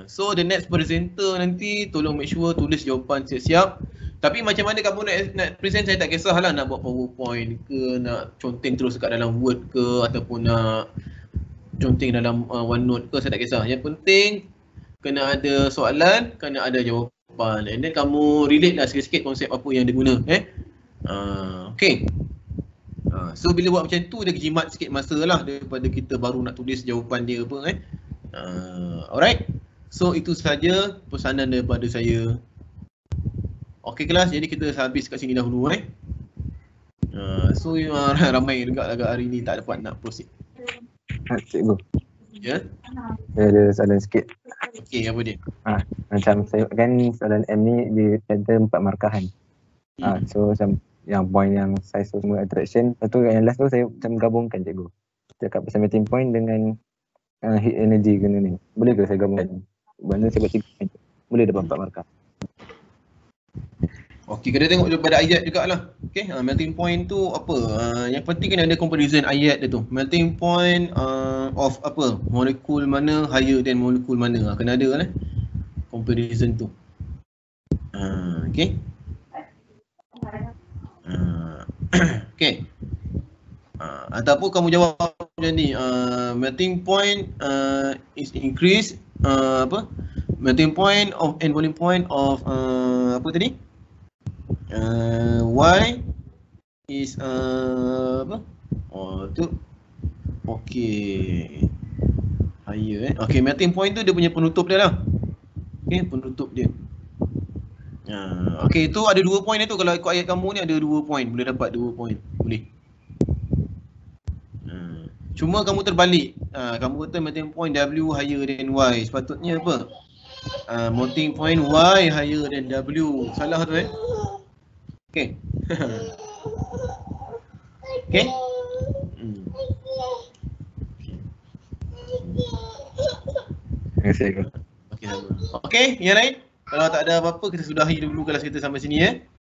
So the next presenter nanti tolong make sure tulis jawapan siap-siap. Tapi macam mana kamu nak present, saya tak kisahlah nak buat PowerPoint ke, nak conteng terus kat dalam Word ke, ataupun nak conteng dalam OneNote ke, saya tak kisah. Yang penting kena ada soalan, kena ada jawapan. And then kamu relate lah sikit-sikit konsep apa yang dia guna. Okay. So bila buat macam tu dia jimat sikit masa lah daripada kita baru nak tulis jawapan dia apa. Alright. So itu saja pesanan daripada saya. Okey kelas, jadi kita habis kat sini dahulu So ramai juga agak hari ni tak dapat nak proceed. Cikgu. Ya? Saya ada soalan sikit. Okey, apa dia? Macam saya kan soalan M ni dia ada 4 markahan. So macam yang point yang size semua attraction, lepas tu yang last tu saya macam gabungkan cikgu. Cakap pasal melting point dengan heat energy kena ni. Boleh ke saya gabungkan? Mana saya buat 3 point. Boleh dapat 4 markah. Okey, kena tengok daripada ayat jugalah. Okey, melting point tu apa? Yang penting kena ada comparison ayat dia tu. Melting point of apa? Molekul mana higher than molekul mana. Kena ada lah comparison tu. Okey. Okey. Ataupun kamu jawab macam ni, melting point is increased apa? Melting point of and boiling point of apa tadi? Y is apa? Oh tu. Okey. Higher Okey, melting point tu dia punya penutup dia lah. Okey, penutup dia. Okey, tu ada 2 point dia tu. Kalau ikut ayat kamu ni ada 2 point, boleh dapat 2 point. Boleh. Cuma kamu terbalik. Kamu kata melting point W higher than Y. Sepatutnya apa? Melting point Y higher than W. Salah tu Okay. Okay. Terima kasih. Okay, yang lain? Kalau tak ada apa-apa, kita sudahi dulu kelas kita sampai sini